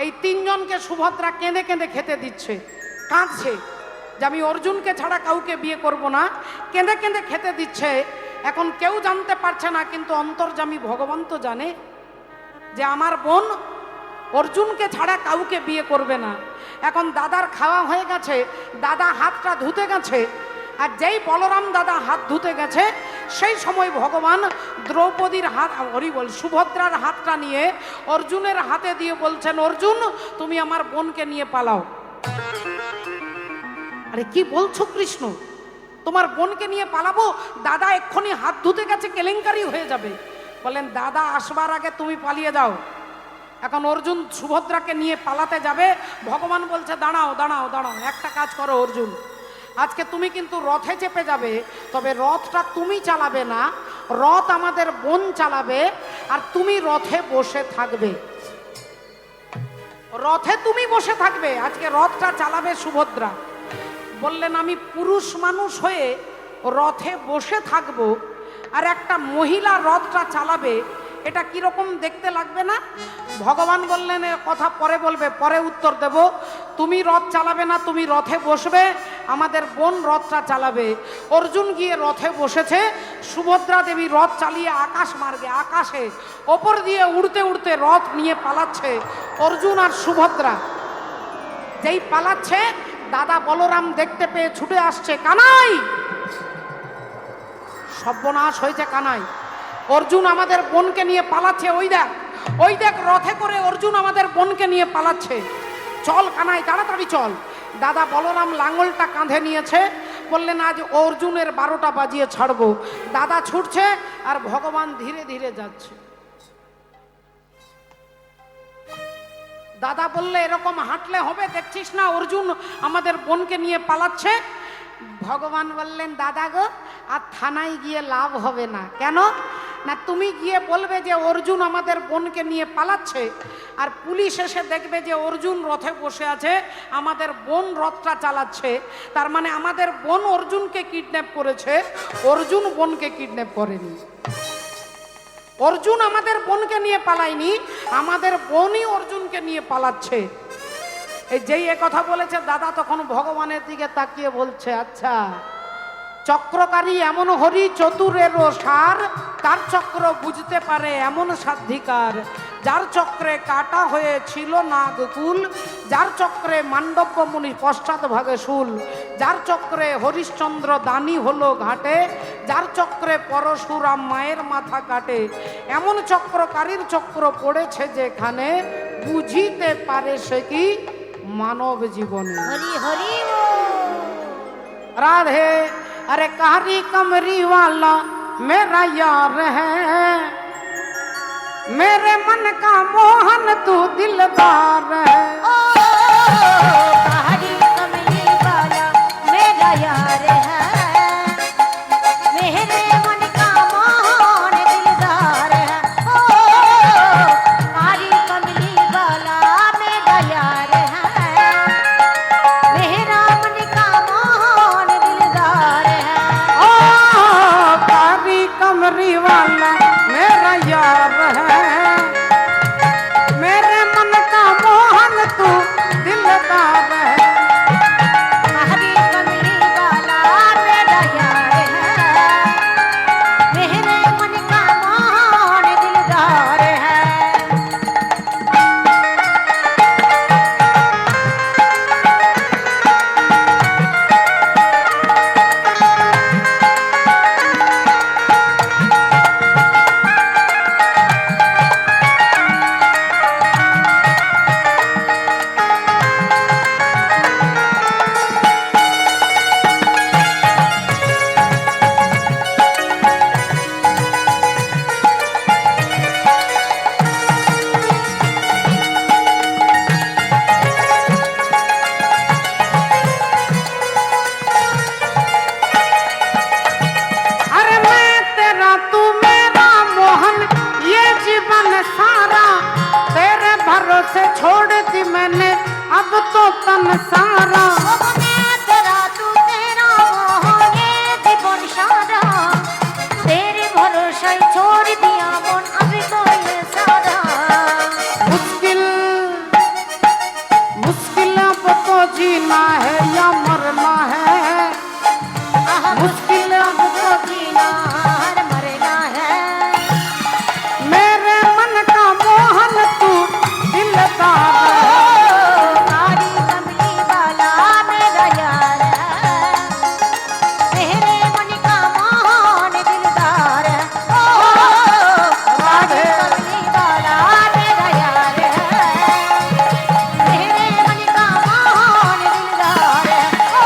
এই 3 জনকে সুভদ্রা কেঁদে কেঁদে খেতে দিচ্ছে, কাঁদছে যে আমি অর্জুনকে ছাড়া কাউকে বিয়ে করব না, কেঁদে কেঁদে খেতে দিচ্ছে। এখন কেউ জানতে পারছে না, কিন্তু অন্তর্যামী ভগবান তো জানে যে আমার বোন অর্জুনকে ছাড়া কাউকে বিয়ে করবে না। এখন দাদার খাওয়া হয়ে গেছে, দাদা হাতটা ধুতে গেছে, আর যেই বলরাম দাদা হাত ধুতে গেছে সেই সময় ভগবান দ্রৌপদীর সুভদ্রার হাতটা নিয়ে অর্জুনের হাতে দিয়ে বলছেন অর্জুন তুমি আমার বোনকে নিয়ে পালাও। আরে কি বলছো কৃষ্ণ, তোমার বোনকে নিয়ে পালাবো? দাদা এক্ষুনি হাত ধুতে গেছে, কেলেঙ্কারি হয়ে যাবে। বলেন দাদা আসবার আগে তুমি পালিয়ে যাও। এখন অর্জুন সুভদ্রাকে নিয়ে পালাতে যাবে। ভগবান বলছে দাঁড়াও দাঁড়াও দাঁড়াও, একটা কাজ করো অর্জুন, আজকে তুমি কিন্তু রথে চেপে যাবে, তবে রথটা তুমি চালাবে না, রথ আমাদের বোন চালাবে, আর তুমি রথে বসে থাকবে। রথে তুমি বসে থাকবে, আজকে রথটা চালাবে সুভদ্রা। বললেন আমি পুরুষ মানুষ হয়ে রথে বসে থাকবো, আর একটা মহিলা রথটা চালাবে, এটা কিরকম দেখতে লাগবে না? ভগবান বললেন এ কথা পরে বলবে, পরে উত্তর দেব। তুমি রথ চালাবে না, তুমি রথে বসবে, আমাদের বোন রথটা চালাবে। অর্জুন গিয়ে রথে বসেছে, সুভদ্রা দেবী রথ চালিয়ে আকাশ মার্গে আকাশে ওপর দিয়ে উড়তে উড়তে রথ নিয়ে পালাচ্ছে অর্জুন আর সুভদ্রা। যেই পালাচ্ছে দাদা বলরাম দেখতে পেয়ে ছুটে আসছে, কানাই! সর্বনাশ হয়েছে কানাই, অর্জুন আমাদের বোনকে নিয়ে পালাচ্ছে, ওই দেখ ওই দেখ রথে করে অর্জুন আমাদের বোনকে নিয়ে পালাচ্ছে, চল কানাই তাড়াতাড়ি চল। দাদা বলরাম লাঙ্গলটা কাঁধে নিয়েছে, বললেন আজ অর্জুনের 12টা বাজিয়ে ছাড়বো। দাদা ছুটছে আর ভগবান ধীরে ধীরে যাচ্ছে। দাদা বললে এরকম হাঁটলে হবে, দেখছিস না অর্জুন আমাদের বোনকে নিয়ে পালাচ্ছে। ভগবান বললেন দাদা গো, আর থানায় গিয়ে লাভ হবে না। কেন না, তুমি গিয়ে বলবে যে অর্জুন আমাদের বোনকে নিয়ে পালাচ্ছে, আর পুলিশ এসে দেখবে যে অর্জুন রথে বসে আছে, আমাদের বোন রথটা চালাচ্ছে, তার মানে আমাদের বোন অর্জুনকে কিডন্যাপ করেছে, অর্জুন বোনকে কিডন্যাপ করেনি। অর্জুন আমাদের বোনকে নিয়ে পালায়নি, আমাদের বোনই অর্জুনকে নিয়ে পালাচ্ছে। এই যেই এ কথা বলেছে দাদা তখন ভগবানের দিকে তাকিয়ে বলছে, আচ্ছা চক্রকারী এমন হরি চতুরেরও সার, তার চক্র বুঝতে পারে এমন সাধিকার, যার চক্রে কাটা হয়েছিল নাগকুল, যার চক্রে মান্ডব্য মুনি পশ্চাৎ ভাগে শুল, যার চক্রে হরিশ্চন্দ্র দানি হলো ঘাটে, যার চক্রে পরশুরাম মায়ের মাথা কাটে, এমন চক্রকারীর চক্র পড়েছে যেখানে, বুঝিতে পারে সে কি মানব জীবনে। হরি হরি राधे। अरे कारी कमरी वाला मेरा यार है, मेरे मन का मोहन तू दिलदार है। ओ कारी कमली वाला मेरा यार है, मेरे मन का मोहन दिलदार है। ओ कारी कमली वाला मेरा यार है, मेरा मन का मोहन दिलदार है। ओ कारी कमरी वाला मेरा यार है, मेरे मन का मोहन तू दिलदार है। कारी कमली वाला मेरा यार है, मेरे मन का मोहन दिलदार है। अरे मैं तेरा तू मेरा मोहन, ये जीवन सारा तेरे भरोसे छोड़ दी मैंने अब तो तन सारा। मैं तेरा तू तेरा मोहन, ये जीवन सारा तेरे भरोसे छोड़ दिया मन अभी तो ये सारा। मुश्किल मुश्किल अब तो जीना है या मरना है, मुश्किल अब तो जीना और मरना है। मेरे मन का मोहन तू दिलदार है। कारी कमली वाला मेरा यार है, मेरे मन का मोहन दिलदार है। ओ कारी कमली वाला मेरा यार है, मेरे मन का मोहन दिलदार है। ओ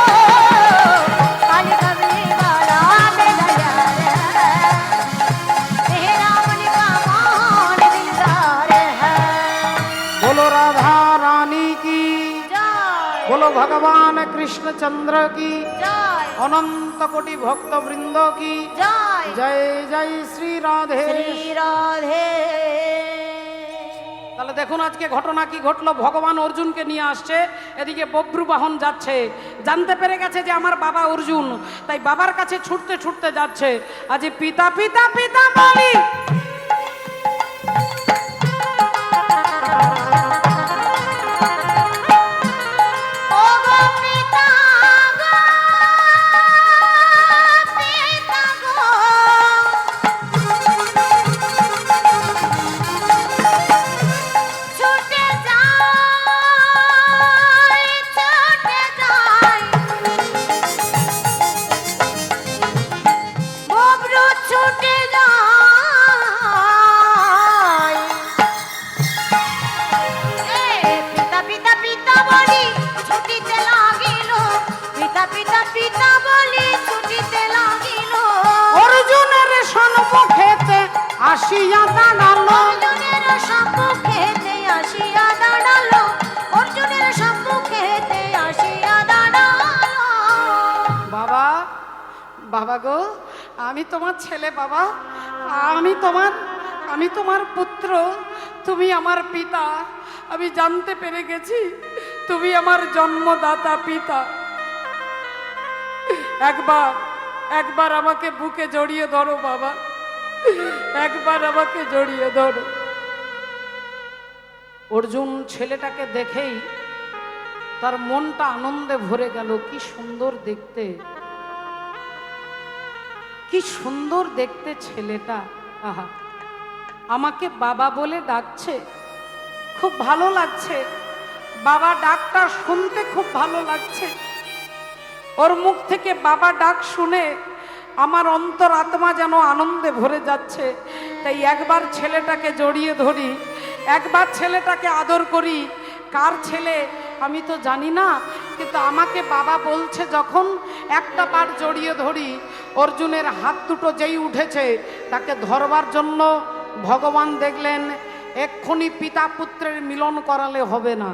ভগবান কৃষ্ণচন্দ্র কি জয় অনন্ত কোটি ভক্তবৃন্দ কি জয় জয় জয় শ্রী রাধে। শ্রী রাধে। তাহলে দেখুন আজকে ঘটনা কি ঘটলো। ভগবান অর্জুনকে নিয়ে আসছে, এদিকে বব্রু বাহন যাচ্ছে, জানতে পেরে গেছে যে আমার বাবা অর্জুন, তাই বাবার কাছে ছুটতে ছুটতে যাচ্ছে। আজ পিতা পিতা পিতা বলি ও গো পিতা গো, পিতা গো, ছুটে যাই, ছুটে যাই, বব্রু ছুটে যাই। পিতা পিতা পিতা বলি ছুটিতে লাগিল, পিতা পিতা পিতা বলি ছুটিতে লাগিল। অর্জুনের সম্মুখেতে আসিয়া দাঁড়ালো, অর্জুনের সম্মুখেতে আসিয়া দাঁড়ালো, অর্জুনের সম্মুখেতে আসিয়া দাঁড়ালো। বাবা বাবা গো, আমি তোমার ছেলে বাবা, আমি তোমার পুত্র, তুমি আমার পিতা। আমি জানতে পেরে গেছি তুমি আমার জন্মদাতা পিতা। একবার আমাকে বুকে জড়িয়ে ধরো বাবা, একবার আমাকে জড়িয়ে ধরো। অর্জুন ছেলেটাকে দেখেই তার মনটা আনন্দে ভরে গেল। কি সুন্দর দেখতে, কি সুন্দর দেখতে ছেলেটা। আহা, আমাকে বাবা বলে ডাকছে, খুব ভালো লাগছে। বাবা ডাকটা শুনতে খুব ভালো লাগছে। ওর মুখ থেকে বাবা ডাক শুনে আমার অন্তর আত্মা যেন আনন্দে ভরে যাচ্ছে। তাই একবার ছেলেটাকে জড়িয়ে ধরি, একবার ছেলেটাকে আদর করি। কার ছেলে আমি তো জানি না, কিন্তু আমাকে বাবা বলছে যখন, একটা বার জড়িয়ে ধরি। অর্জুনের হাত দুটো যেই উঠেছে তাকে ধরবার জন্য ভগবান দেখলেন এক্ষুনি পিতা পুত্রের মিলন করালে হবে না,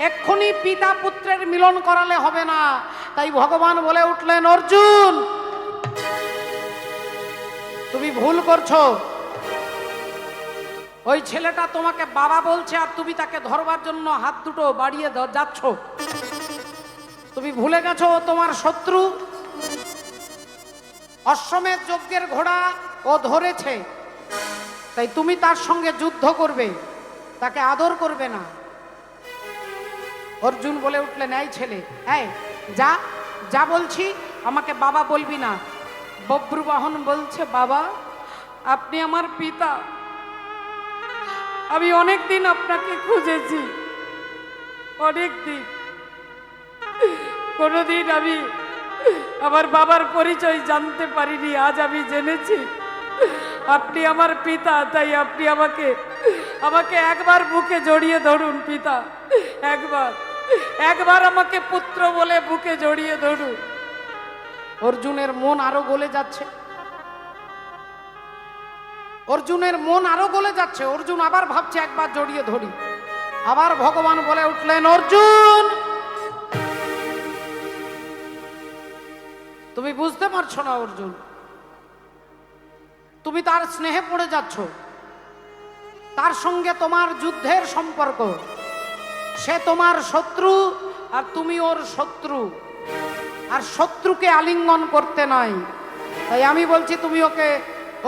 এক্ষুনি পিতা পুত্রের মিলন করালে হবে না। তাই ভগবান বলে উঠলেন, অর্জুন তুমি ভুল করছো। ওই ছেলেটা তোমাকে বাবা বলছে আর তুমি তাকে ধরবার জন্য হাত দুটো বাড়িয়ে যাচ্ছ। তুমি ভুলে গেছো ও তোমার শত্রু। অশ্বমেধ যজ্ঞের ঘোড়া ও ধরেছে, তাই তুমি তার সঙ্গে যুদ্ধ করবে, তাকে আদর করবে না। অর্জুন বলে উঠলেন, এই ছেলে, এই যা যা বলছি, আমাকে বাবা বলবি না। বব্রু বাহন বলছে, বাবা আপনি আমার পিতা, আমি অনেক দিন আপনাকে খুঁজেছি, অনেক দিন। কোনোদিন আমি আমার বাবার পরিচয় জানতে পারিনি, আজ আমি জেনেছি আপনি আমার পিতা। তাই আপনি আমাকে একবার বুকে জড়িয়ে ধরুন পিতা, একবার আমাকে পুত্র বলে বুকে জড়িয়ে ধরুন। অর্জুনের মন আরো গলে যাচ্ছে, অর্জুনের মন আরো গলে যাচ্ছে। অর্জুন আবার ভাবছে একবার জড়িয়ে ধরি। আবার ভগবান বলে উঠলেন, অর্জুন তুমি বুঝতে পারছো না অর্জুন, তুমি তার স্নেহে পড়ে যাচ্ছ। তার সঙ্গে তোমার যুদ্ধের সম্পর্ক, সে তোমার শত্রু আর তুমি ওর শত্রু, আর শত্রুকে আলিঙ্গন করতে নয়। তাই আমি বলছি তুমি ওকে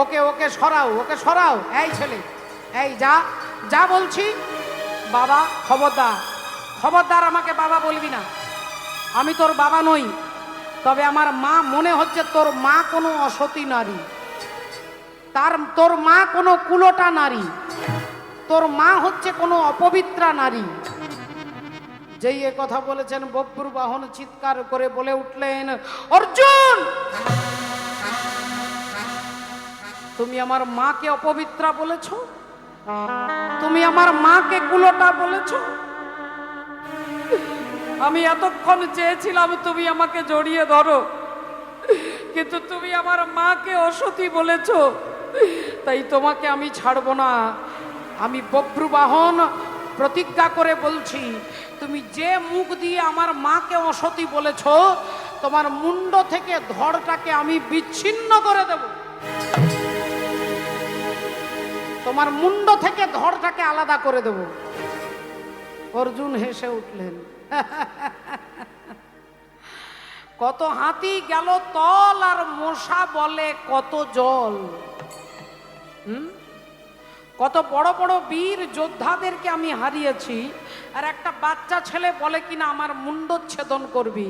ওকে ওকে সরাও, ওকে সরাও। এই ছেলে, এই যা যা বলছি। বাবা খবরদার, খবরদার আমাকে বাবা বলবি না। আমি তোর বাবা নই, তবে আমার মা মনে হচ্ছে তোর মা কোনো অসতী নারী, তোর মা কোনো কুলোটা নারী, তোর মা হচ্ছে কোনো অপবিত্রা নারী। যেই এ কথা বলেছেন বব্রু বাহন চিৎকার করে বলে উঠলেন, অর্জুন তুমি আমার মাকে অপবিত্রা বলেছো, তুমি আমার মাকে কুলোটা বলেছো। আমি এতক্ষণ চেয়েছিলাম তুমি আমাকে জড়িয়ে ধরো, কিন্তু তুমি আমার মাকে অসতী বলেছো, তাই তোমাকে আমি ছাড়বো না। আমি বব্রু বাহন প্রতিজ্ঞা করে বলছি, তুমি যে মুখ দিয়ে আমার মাকে অসতী বলেছ, তোমার মুন্ড থেকে ধড়টাকে আমি বিচ্ছিন্ন করে দেব। তোমার মুন্ড থেকে ধড়টাকে আলাদা করে দেব। অর্জুন হেসে উঠলেন। কত হাতি গেল তল, আর মশা বলে কত জল। কত বড় বড় বীর যোদ্ধাদেরকে আমি হারিয়েছি, আর একটা বাচ্চা ছেলে বলে কিনা আমার মুন্ডচ্ছেদন করবি।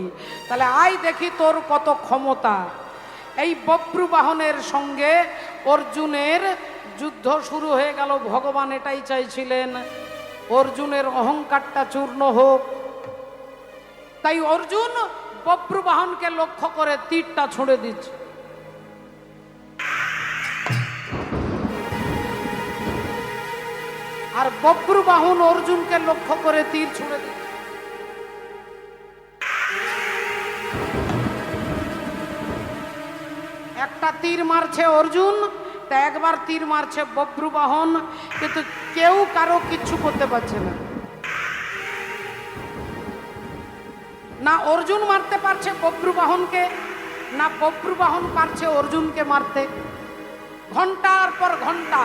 তাহলে আয় দেখি তোর কত ক্ষমতা। এই বব্রু বাহনের সঙ্গে অর্জুনের যুদ্ধ শুরু হয়ে গেল। ভগবান এটাই চাইছিলেন, অর্জুনের অহংকারটা চূর্ণ হোক। তাই অর্জুন বব্রু বাহনকে লক্ষ্য করে তীরটা ছুঁড়ে দিচ্ছে। আর বব্রু বাহন অর্জুনকে লক্ষ্য করে তীর ছুঁড়ে দিচ্ছে। একটা তীর মারছে অর্জুন, তা একবার তীর মারছে বব্রু বাহন, কিন্তু কেউ কারো কিচ্ছু করতে পারছে না। না অর্জুন মারতে পারছে বব্রু বাহনকে, না বব্রু বাহন পারছে অর্জুনকে মারতে। ঘন্টার পর ঘন্টা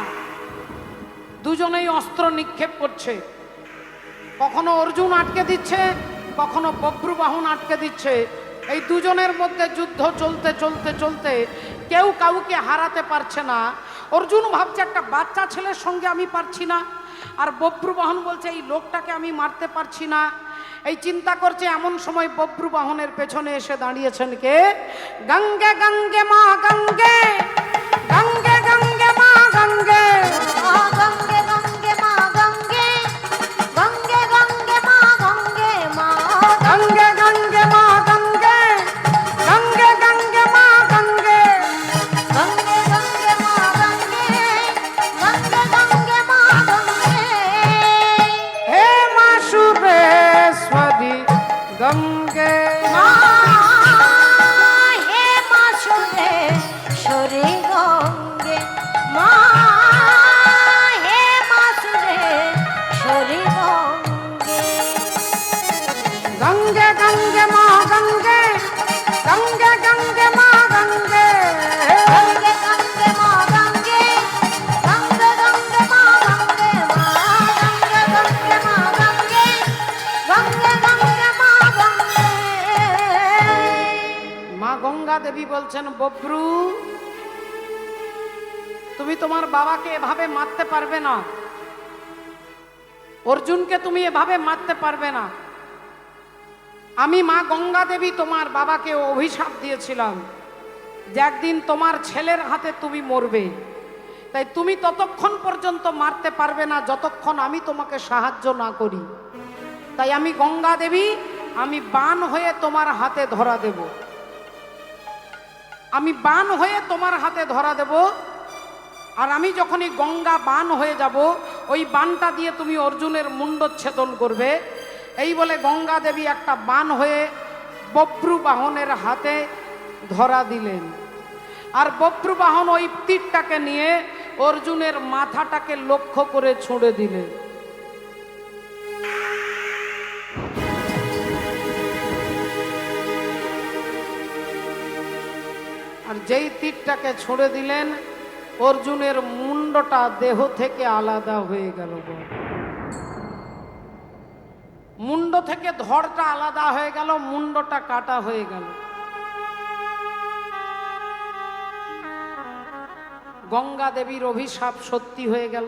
দুজনেই অস্ত্র নিক্ষেপ করছে। কখনো অর্জুন আটকে দিচ্ছে, কখনো বব্রু বাহন আটকে দিচ্ছে। এই দুজনের মধ্যে যুদ্ধ চলতে চলতে চলতে কেউ কাউকে হারাতে পারছে না। অর্জুন ভাবছে একটা বাচ্চা ছেলের সঙ্গে আমি পারছি না, আর বব্রু বাহন বলছে এই লোকটাকে আমি মারতে পারছি না। এই চিন্তা করছে, এমন সময় বব্রু বাহনের পেছনে এসে দাঁড়িয়েছেন কে? গঙ্গে গঙ্গে মা গঙ্গে, গঙ্গে গঙ্গে মা গঙ্গে, গঙ্গে গঙ্গে মা গঙ্গে, গঙ্গে গঙ্গে মা গঙ্গে, মা গঙ্গে গঙ্গে মা গঙ্গে, গঙ্গে গঙ্গে মা গঙ্গে, গঙ্গে গঙ্গে মা গঙ্গে, গঙ্গে গঙ্গে মা গঙ্গে। হে মা সুরেশ্বরী গঙ্গে। মা হে মা সুরেশ্বরী গঙ্গে, মা হে মা সুরেশ্বরী গঙ্গে। গঙ্গে গঙ্গে মা গঙ্গে, গঙ্গে গঙ্গে মা গঙ্গে, গঙ্গে গঙ্গে মা গঙ্গে, গঙ্গে গঙ্গে মা গঙ্গে, মা গঙ্গে গঙ্গে মা গঙ্গে, গঙ্গে গঙ্গে মা গঙ্গে। মা গঙ্গা দেবী বলছেন, বব্রু তুমি তোমার বাবাকে এভাবে মারতে পারবে না, অর্জুনকে তুমি এভাবে মারতে পারবে না। আমি মা গঙ্গা দেবী তোমার বাবাকে অভিশাপ দিয়েছিলাম যে একদিন তোমার ছেলের হাতে তুমি মরবে। তাই তুমি ততক্ষণ পর্যন্ত মারতে পারবে না যতক্ষণ আমি তোমাকে সাহায্য না করি। তাই আমি গঙ্গা দেবী, আমি বান হয়ে তোমার হাতে ধরা দেব। আমি বান হয়ে তোমার হাতে ধরা দেব, আর আমি যখনই গঙ্গা বান হয়ে যাব, ওই বানটা দিয়ে তুমি অর্জুনের মুন্ডচ্ছেদন করবে। এই বলে গঙ্গা দেবী একটা বান হয়ে বব্রু বাহনের হাতে ধরা দিলেন। আর বব্রু বাহন ওই তীরটাকে নিয়ে অর্জুনের মাথাটাকে লক্ষ্য করে ছুঁড়ে দিলেন। আর যেই তীরটাকে ছুঁড়ে দিলেন, অর্জুনের মুন্ডটা দেহ থেকে আলাদা হয়ে গেল। মুন্ড থেকে ধড়টা আলাদা হয়ে গেল, মুন্ডটা কাটা হয়ে গেল। গঙ্গা দেবীর অভিশাপ সত্যি হয়ে গেল।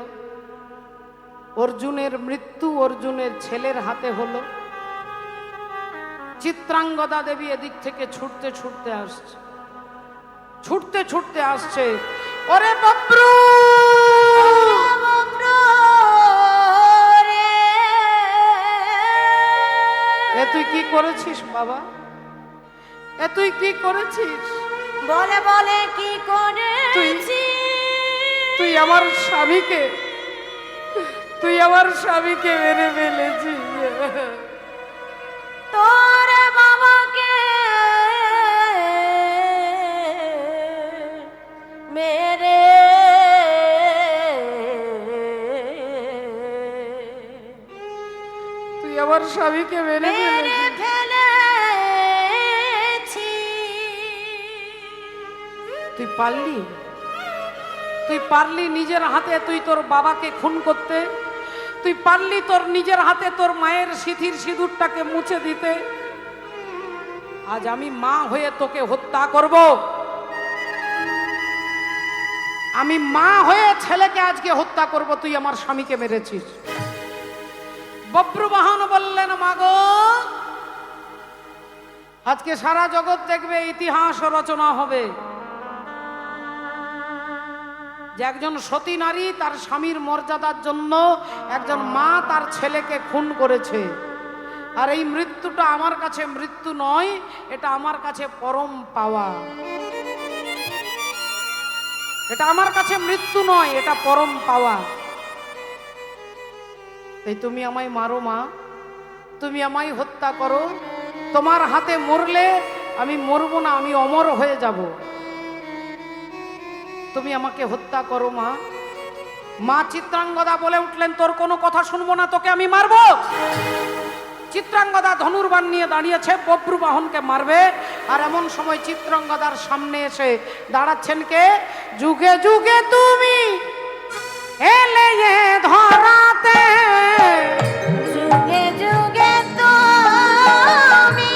অর্জুনের মৃত্যু অর্জুনের ছেলের হাতে হলো। চিত্রাঙ্গদা দেবী এদিক থেকে ছুটতে ছুটতে আসছে, ছুটতে ছুটতে আসছে। ওরে বব্রু, এ তুই কি করেছিস বাবা? এ তুই কি করেছিস? বলে বলে কি করেছি? তুই আমার স্বামীকে, তুই আমার স্বামীকে মেরে ফেলেছিস। তোর বাবাকে মেরে আমার স্বামীকে মেরে মেরে ফেলেছি। তুই পারলি, তুই পারলি নিজের হাতে তুই তোর বাবাকে খুন করতে? তুই পারলি তোর নিজের হাতে তোর মায়ের সিঁথির সিঁদুরটাকে মুছে দিতে? আজ আমি মা হয়ে তোকে হত্যা করব। আমি মা হয়ে ছেলেকে আজকে হত্যা করব। তুই আমার স্বামীকে মেরেছিস। বব্রুবাহন বললেন, মাগো, আজকে সারা জগৎ দেখবে, ইতিহাস রচনা হবে যে একজন সতী নারী তার স্বামীর মর্যাদার জন্য একজন মা তার ছেলেকে খুন করেছে। আর এই মৃত্যুটা আমার কাছে মৃত্যু নয়, এটা আমার কাছে পরম পাওয়া। এটা আমার কাছে মৃত্যু নয়, এটা পরম পাওয়া। এই তুমি আমায় মারো মা, তুমি আমায় হত্যা করো। তোমার হাতে মরলে আমি মরবো না, আমি অমর হয়ে যাব। তুমি আমাকে হত্যা করো মা। মা চিত্রাঙ্গদা বলে উঠলেন, তোর কোনো কথা শুনবো না, তোকে আমি মারবো। চিত্রাঙ্গদা ধনুর্বাণ নিয়ে দাঁড়িয়েছে, বব্রুবাহনকে মারবে। আর এমন সময় চিত্রাঙ্গদার সামনে এসে দাঁড়াচ্ছেন কে? যুগে যুগে তুমি এলে এ ধরাতে, যুগে যুগে তুমি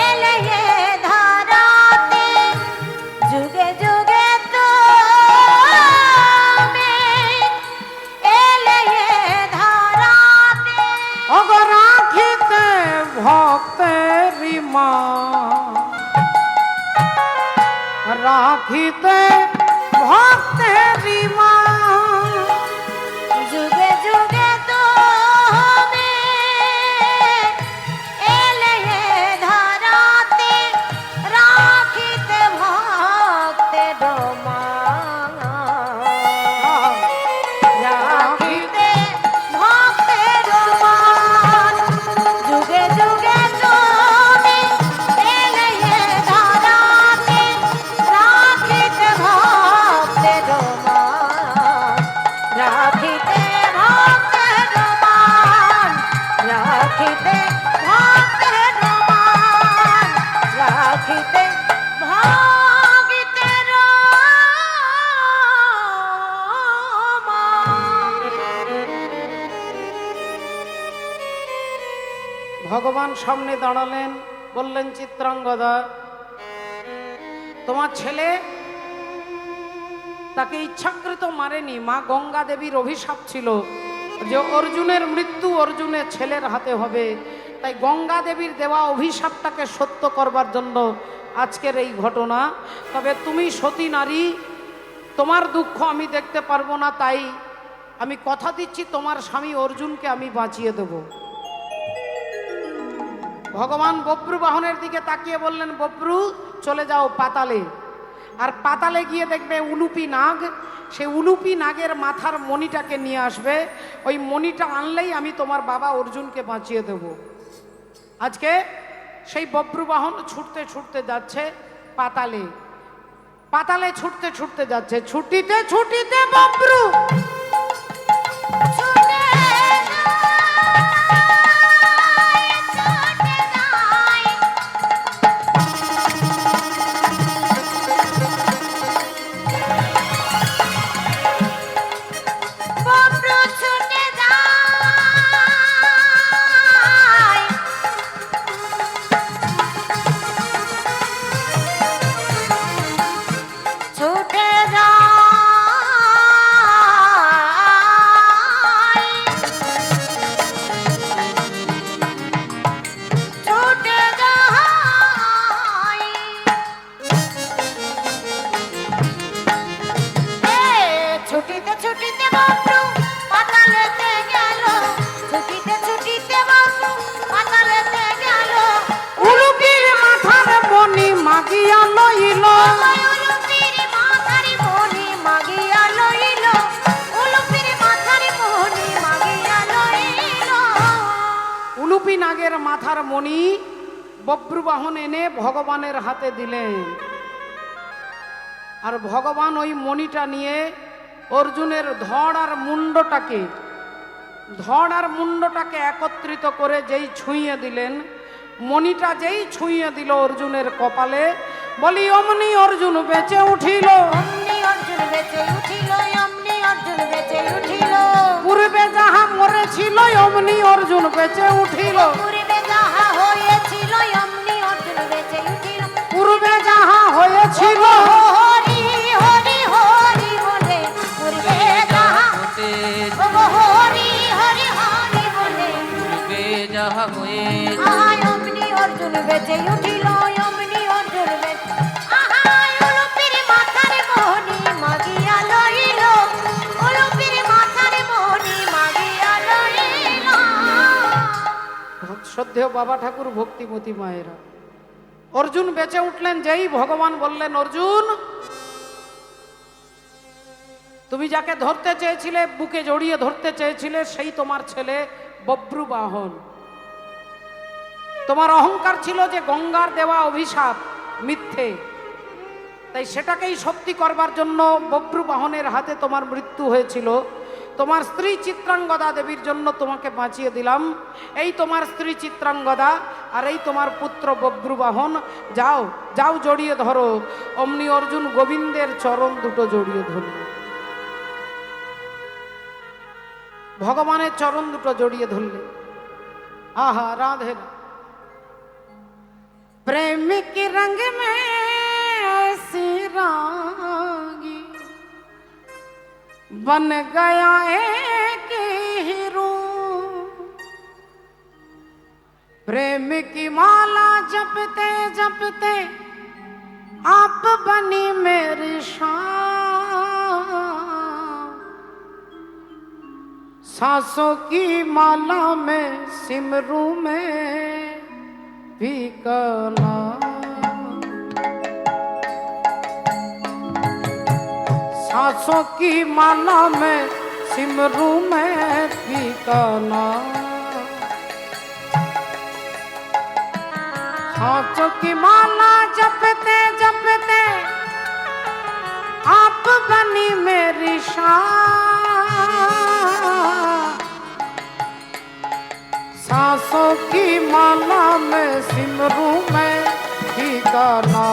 এলে এ ধরাতে, যুগে যুগে তুমি এলে এ ধরাতে। ওগো রাখিতে ভক্তেরি মা, রাখিতে ভক্তেরি মা, যুগে যুগে তুমি এলে এ ধরাতে, রাখিতে ভক্তের মান, রাখিতে ভক্তের মান। যুগে যুগে তুমি এলে এ ধরাতে, রাখিতে ভক্তের মান, রাখিতে ভক্তের মান, রাখিতে ভক্তের মান, রাখিতে ভক্তের মান। ভগবান সামনে দাঁড়ালেন, বললেন, চিত্রাঙ্গদা, তোমার ছেলে তাকে ইচ্ছাকৃত মারেনি। মা গঙ্গা দেবীর অভিশাপ ছিল যে অর্জুনের মৃত্যু অর্জুনের ছেলের হাতে হবে। তাই গঙ্গা দেবীর দেওয়া অভিশাপটাকে সত্য করবার জন্য আজকের এই ঘটনা। তবে তুমি সতী নারী, তোমার দুঃখ আমি দেখতে পারবো না, তাই আমি কথা দিচ্ছি তোমার স্বামী অর্জুনকে আমি বাঁচিয়ে দেব। ভগবান বব্রুবাহনের দিকে তাকিয়ে বললেন, বব্রু, চলে যাও পাতালে। আর পাতালে গিয়ে দেখবে উলুপি নাগ, সে উলুপি নাগের মাথার মণিটাকে নিয়ে আসবে। ওই মণিটা আনলেই আমি তোমার বাবা অর্জুনকে বাঁচিয়ে দেব। আজকে সেই বব্রুবাহন ছুটতে ছুটতে যাচ্ছে পাতালে, পাতালে ছুটতে ছুটতে যাচ্ছে। ছুটিতে ছুটিতে বব্রু ছুটে যায়, ছুটে যায়, বব্রু ছুটে যায়, ছুটে যায়, ছুটে যায়। ছুটিতে ছুটিতে বব্রু পাতালেতে গেল, ছুটিতে ছুটিতে বব্রু পাতালেতে গেল। উলুপির মাথার মণি মাগিয়া লইল, উলুপির মাথার মণি মাগিয়া লইল, উলুপির মাথার মণি মাগিয়া লইল। উলুপি নাগের মাথার মণি বব্রুবাহন এনে ভগবানের হাতে দিলেন। আর ভগবান ওই মণিটা নিয়ে অর্জুনের ধড় আর মুন্ডটাকে ধড় আর মুন্ডটাকে একত্রিত করে যেই ছুঁয়ে দিলেন, মণিটা যেই ছুঁয়ে দিল অর্জুনের কপালে, বলি অমনি অর্জুন বেঁচে উঠিল। অমনি অর্জুন বেঁচে উঠিল, অমনি অর্জুন বেঁচে উঠিল। পূর্বে যাহা মরেছিল অমনি অর্জুন বেঁচে উঠিল। পূর্বে যাহা হয়েছিল অমনি অর্জুন বেঁচে উঠিল। পূর্বে যাহা হয়েছিল হরি হরি হরি বলে পূর্বে যাহা হরি হরি হরি বলে পূর্বে যাহা হয়েছে আহায় অমনি অর্জুন বেঁচে উঠিল, অমনি অর্জুন বেঁচে আহায় উলুপির মাথার মোহনি মাগিয়া লইল, উলুপির মাথার মোহনি মাগিয়া লইল। শ্রদ্ধেয় বাবা ঠাকুর, ভক্তিমতী মায়েরা, অর্জুন বেঁচে উঠলেন। যেই ভগবান বললেন, অর্জুন তুমি যাকে ধরতে চেয়েছিলে, বুকে জড়িয়ে ধরতে চেয়েছিলে, সেই তোমার ছেলে বব্রুবাহন। তোমার অহংকার ছিল যে গঙ্গার দেওয়া অভিশাপ মিথ্যে, তাই সেটাকেই সত্যি করবার জন্য বব্রুবাহনের হাতে তোমার মৃত্যু হয়েছিল। তোমার স্ত্রী চিত্রাঙ্গদা দেবীর জন্য তোমাকে বাঁচিয়ে দিলাম। এই তোমার স্ত্রী চিত্রাঙ্গদা আর এই তোমার পুত্র বব্রুবাহন। যাও যাও, জড়িয়ে ধরো। অমনি অর্জুন গোবিন্দের চরণ দুটো জড়িয়ে ধরল, ভগবানের চরণ দুটো জড়িয়ে ধরলে। আহা রাধে রাধে। प्रेम के रंग में ऐसी रागी बन गया एक हीरो। प्रेम की माला जपते जपते आप बनी मेरी शान। सांसों की माला में सिमरू में ठिकाना। सांसों की माला में सिमरू में ठिकाना। सांसों की माला जपते जपते आप बनी मेरी शान। सांसों की माला में सिमरू में ठिकाना।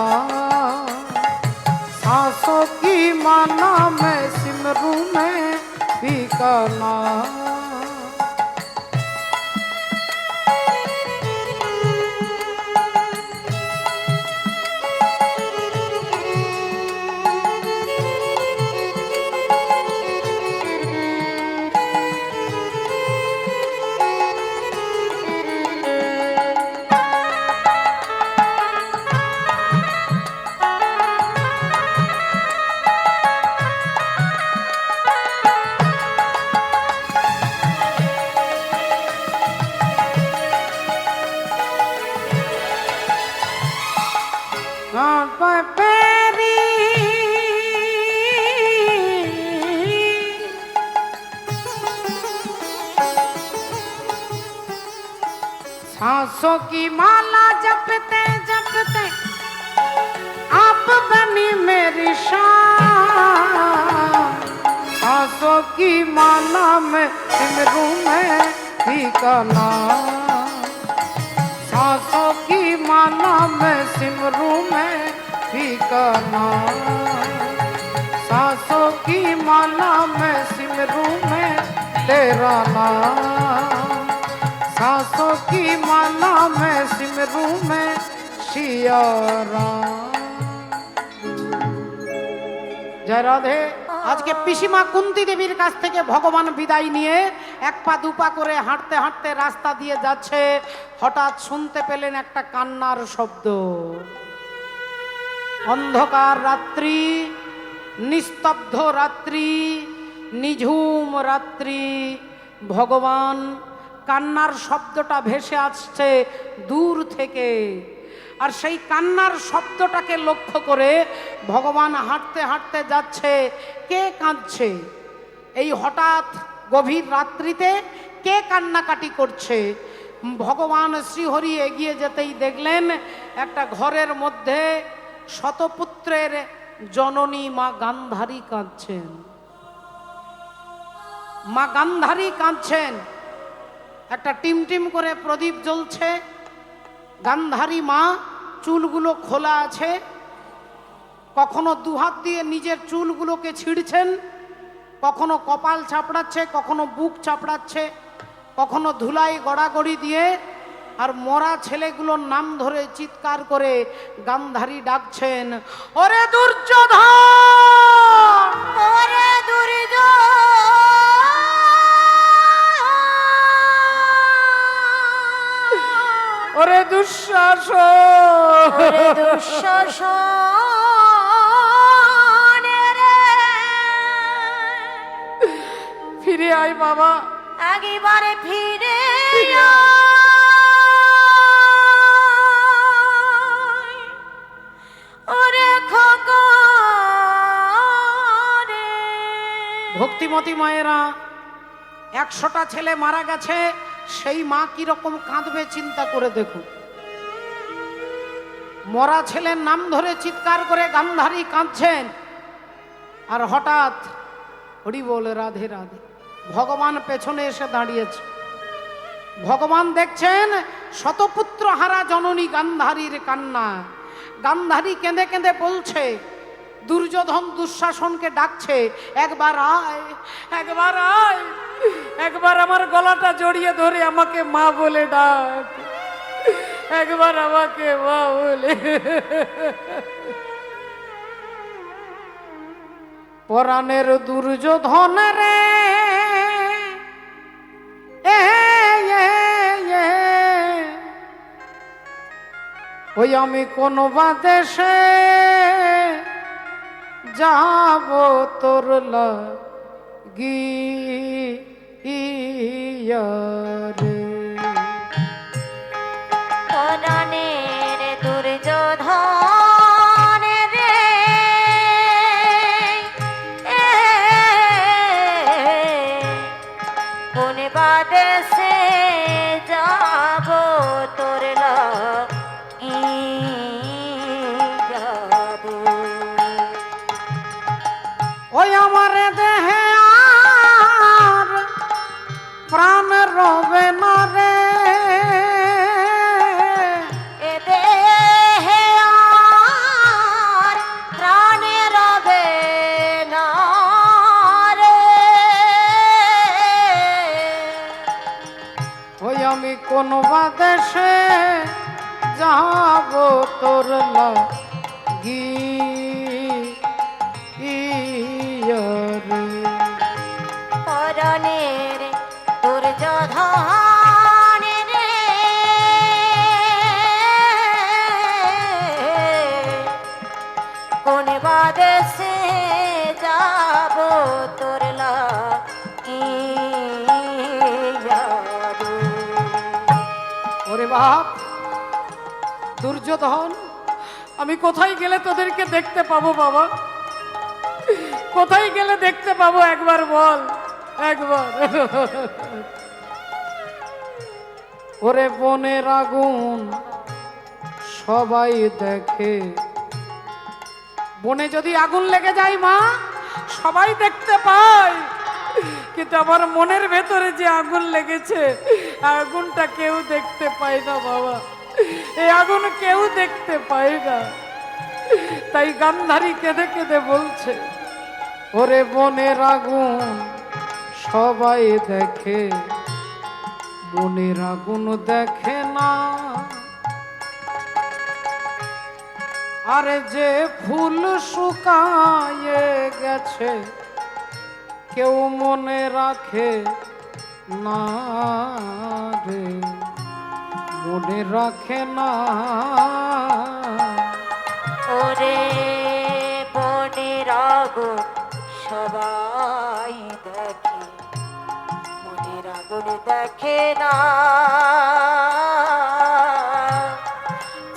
सांसों की माला में सिमरू में ठिकाना। सांसों की माला जपते जपते आप बनी मेरी शान। सांसों की माला में सिमरू में ठिकाना। सांसों की माला में सिमरू में ठिकाना। सांसों की माला में सिमरू में तेरा नाम। सांसों की माला में सिमरू में सिया राम। जय राधे। আজকে পিসিমা কুন্তি দেবীর কাছ থেকে ভগবান বিদায় নিয়ে এক পা দুপা করে হাঁটতে হাঁটতে রাস্তা দিয়ে যাচ্ছে। হঠাৎ শুনতে পেলেন একটা কান্নার শব্দ। অন্ধকার রাত্রি, নিস্তব্ধ রাত্রি, নিঝুম রাত্রি। ভগবান কান্নার শব্দটা ভেসে আসছে দূর থেকে। আর সেই কান্নার শব্দটাকে লক্ষ্য করে ভগবান হাঁটতে হাঁটতে যাচ্ছে। কে কাঁদছে এই হঠাৎ গভীর রাত্রিতে? কে কান্নাকাটি করছে? ভগবান শ্রীহরি এগিয়ে যেতেই দেখলেন একটা ঘরের মধ্যে শতপুত্রের জননী মা গান্ধারী কাঁদছেন। মা গান্ধারী কাঁদছেন, একটা টিম টিম করে প্রদীপ জ্বলছে। গান্ধারী মা চুলগুলো খোলা আছে, কখনো দুহাত দিয়ে নিজের চুলগুলোকে ছিঁড়ছেন, কখনো কপাল চাপড়াচ্ছে, কখনো বুক চাপড়াচ্ছে, কখনো ধুলাই গড়াগড়ি দিয়ে, আর মরা ছেলেগুলোর নাম ধরে চিৎকার করে গান্ধারী ডাকছেন, ওরে দুর্যোধন, ওরে দুর্যোধন, ওরে দুঃশাসন, ওরে দুঃশাসন রে, ফিরে আয় বাবা, একবারে ফিরে আয়। ওরে খোকা রে। ভক্তিমতী মায়েরা, 100টা ছেলে মারা গেছে, সেই মা কিরকম কাঁদবে চিন্তা করে দেখুন। মরা ছেলের নাম ধরে চিৎকার করে গান্ধারী কাঁদছেন, আর হঠাৎ হরি বল রাধে রাধে, ভগবান পেছনে এসে দাঁড়িয়েছে। ভগবান দেখছেন শতপুত্র হারা জননী গান্ধারীর কান্না। গান্ধারী কেঁদে কেঁদে বলছে, দুর্যোধন দুঃশাসনকে ডাকছে, একবার আয়, একবার আয়, একবার আমার গলাটা জড়িয়ে ধরে আমাকে মা বলে ডাক, একবার আমাকে মা বলে। পরাণের দুর্যোধন রে, ওই আমি কোন বা দেশে যাব তোর লাগিয়া রে। পরাণের দুর্যোধন রে, কোন বাদেশে যাব তোর লাগিয়া রে। ওই আমার দেহে আর প্রাণ রবে না রে, এ দেহে আর প্রাণে রবে না রে। ওই আমি কোন বা দেশে যাব তোর লাগিয়া রে। পরাণের দুর্যোধন রে, কোন বাদেশে যাব তোর লাগিয়া রে। ওরে বাপ দুর্যোধন, আমি কোথায় গেলে তোদেরকে দেখতে পাবো বাবা? কোথায় গেলে দেখতে পাবো একবার বল, একবার। ওরে বনের আগুন সবাই দেখে, বনে যদি আগুন লেগে যায় মা, সবাই দেখতে পায়, কিন্তু আমার মনের ভেতরে যে আগুন লেগেছে, আগুনটা কেউ দেখতে পায় না বাবা, এই আগুন কেউ দেখতে পায় না। তাই গান্ধারী কেঁদে কেঁদে বলছে, ওরে বনের আগুন সবাই দেখে, বনের আগুন দেখে না। আরে যে ফুল শুকায়ে গেছে, কেউ মনে রাখে না রে, মনে রাখে না। ওরে বনের আগুন সবাই দেখে, মনের আগুন দেখে না।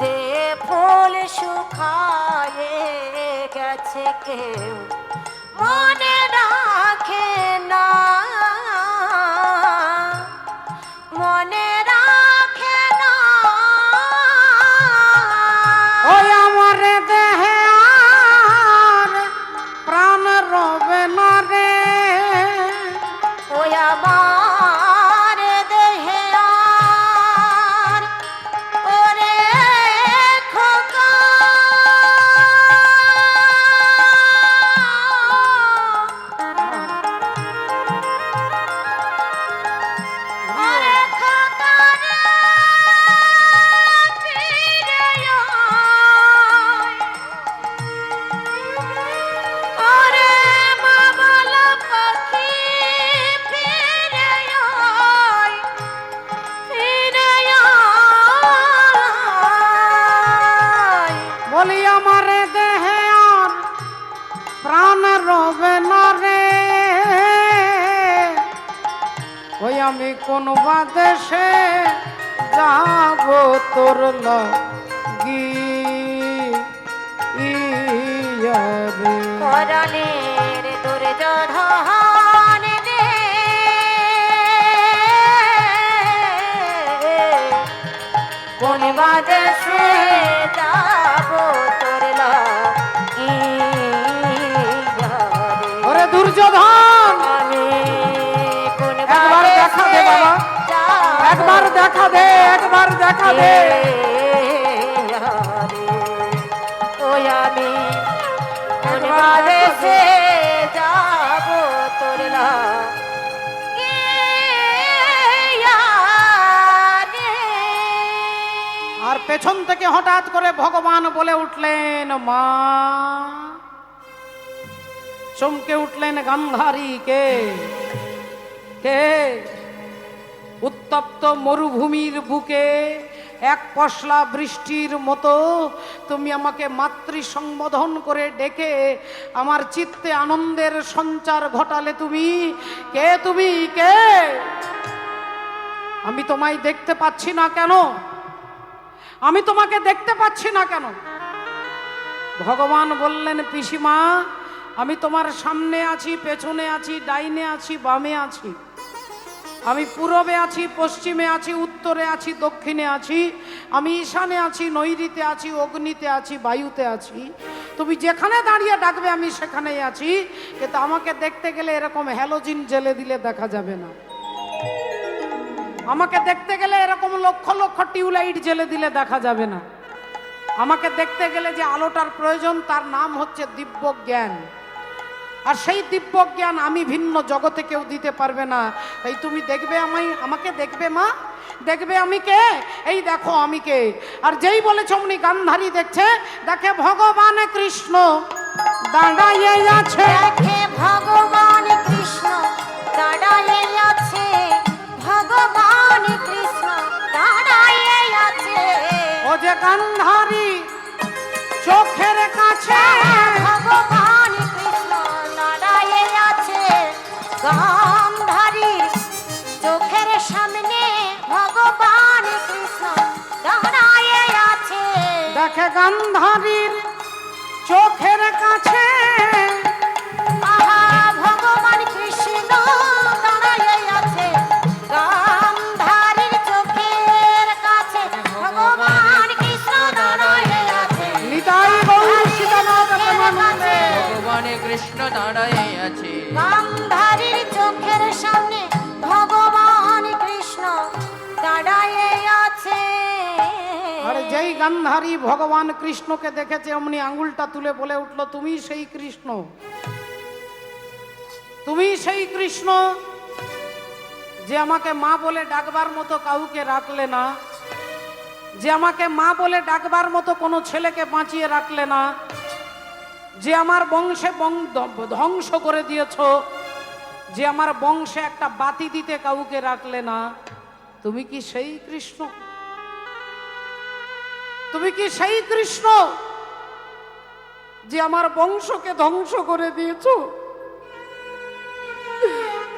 যে ফুল শুকায়ে গেছে কেউ মনে রাখে না, মনে রাখে না। ওই আমার দেহে আর প্রাণ রবে না রে, ও আমি কোন বা দেশে যাব তোর লাগি রে। করণের দুর্যোধন রে, কোন বাদেশে যাব তোর লাগিয়া রে। ওরে দুর্যোধন, আমি কোন একবার দেখা দে বাবা, একবার দেখা দে, একবার দেখা দে। ওই আমি কোন বাদেশে যাব তোর লাগিয়া রে। আর পেছন থেকে হঠাৎ করে ভগবান বলে উঠলেন মা। চমকে উঠলেন গান্ধারী। কে কে? উত্তপ্ত মরুভূমির বুকে এক পশলা বৃষ্টির মতো তুমি আমাকে মাতৃ সম্বোধন করে ডেকে আমার চিত্তে আনন্দের সঞ্চার ঘটালে। তুমি কে? তুমি কে? আমি তোমায় দেখতে পাচ্ছি না কেন? আমি তোমাকে দেখতে পাচ্ছি না কেন? ভগবান বললেন পিসিমা, আমি তোমার সামনে আছি, পেছনে আছি, ডাইনে আছি, বামে আছি। আমি পূরবে আছি, পশ্চিমে আছি, উত্তরে আছি, দক্ষিণে আছি। আমি ঈশানে আছি, নৈঋতে আছি, অগ্নিতে আছি, বায়ুতে আছি। তুমি যেখানে দাঁড়িয়ে ডাকবে আমি সেখানেই আছি। কিন্তু আমাকে দেখতে গেলে এরকম হ্যালোজিন জেলে দিলে দেখা যাবে না। আমাকে দেখতে গেলে এরকম লক্ষ লক্ষ টিউবলাইট জেলে দিলে দেখা যাবে না। আমাকে দেখতে গেলে যে আলোটার প্রয়োজন তার নাম হচ্ছে দিব্য জ্ঞান। আর সেই দিব্য জ্ঞান আমি ভিন্ন জগতে কেউ দিতে পারবে না। তাই তুমি দেখবে আমাকে দেখবে মা, দেখবে আমি কে? এই দেখো আমি কে। আর যেই বলেছ অমনি গান্ধারী দেখছে, দেখে ভগবান কৃষ্ণ দাঁড়াইয়ে আছে। দেখে ভগবান কৃষ্ণ দাঁড়াইয়ে আছে, ভগবান কৃষ্ণ দাঁড়াইয়ে আছে। ও যে গান্ধারী চোখের কাছে ভগবান কৃষ্ণ দাঁড়াইয়ে আছে, গান্ধারীর চোখের সামনে ভগবান কৃষ্ণ দাঁড়াইয়ে আছে। দেখে গান্ধারীর চোখের কাছে আহা ভগবান কৃষ্ণ দাঁড়াইয়ে আছে, গান্ধারীর চোখের কাছে ভগবান কৃষ্ণ দাঁড়াইয়ে আছে। নিতাই গৌর সীতানাথ প্রেমানন্দে। ভগবান কৃষ্ণ দাঁড়ায় আছে। গান্ধারীর চোখের সামনে ভগবান কৃষ্ণ দাঁড়াইয়ে আছে। আর যেই গান্ধারী ভগবান কৃষ্ণকে দেখেছে অমনি আঙ্গুলটা তুলে বলে উঠল, তুমি সেই কৃষ্ণ, তুমি সেই কৃষ্ণ যে আমাকে মা বলে ডাকবার মতো কাউকে রাখলে না, যে আমাকে মা বলে ডাকবার মতো কোনো ছেলেকে বাঁচিয়ে রাখলে না, যে আমার বংশে ধ্বংস করে দিয়েছ, যে আমার বংশে একটা বাতি দিতে কাউকে রাখলে না। তুমি কি সেই কৃষ্ণ? তুমি কি সেই কৃষ্ণ যে আমার বংশকে ধ্বংস করে দিয়েছ?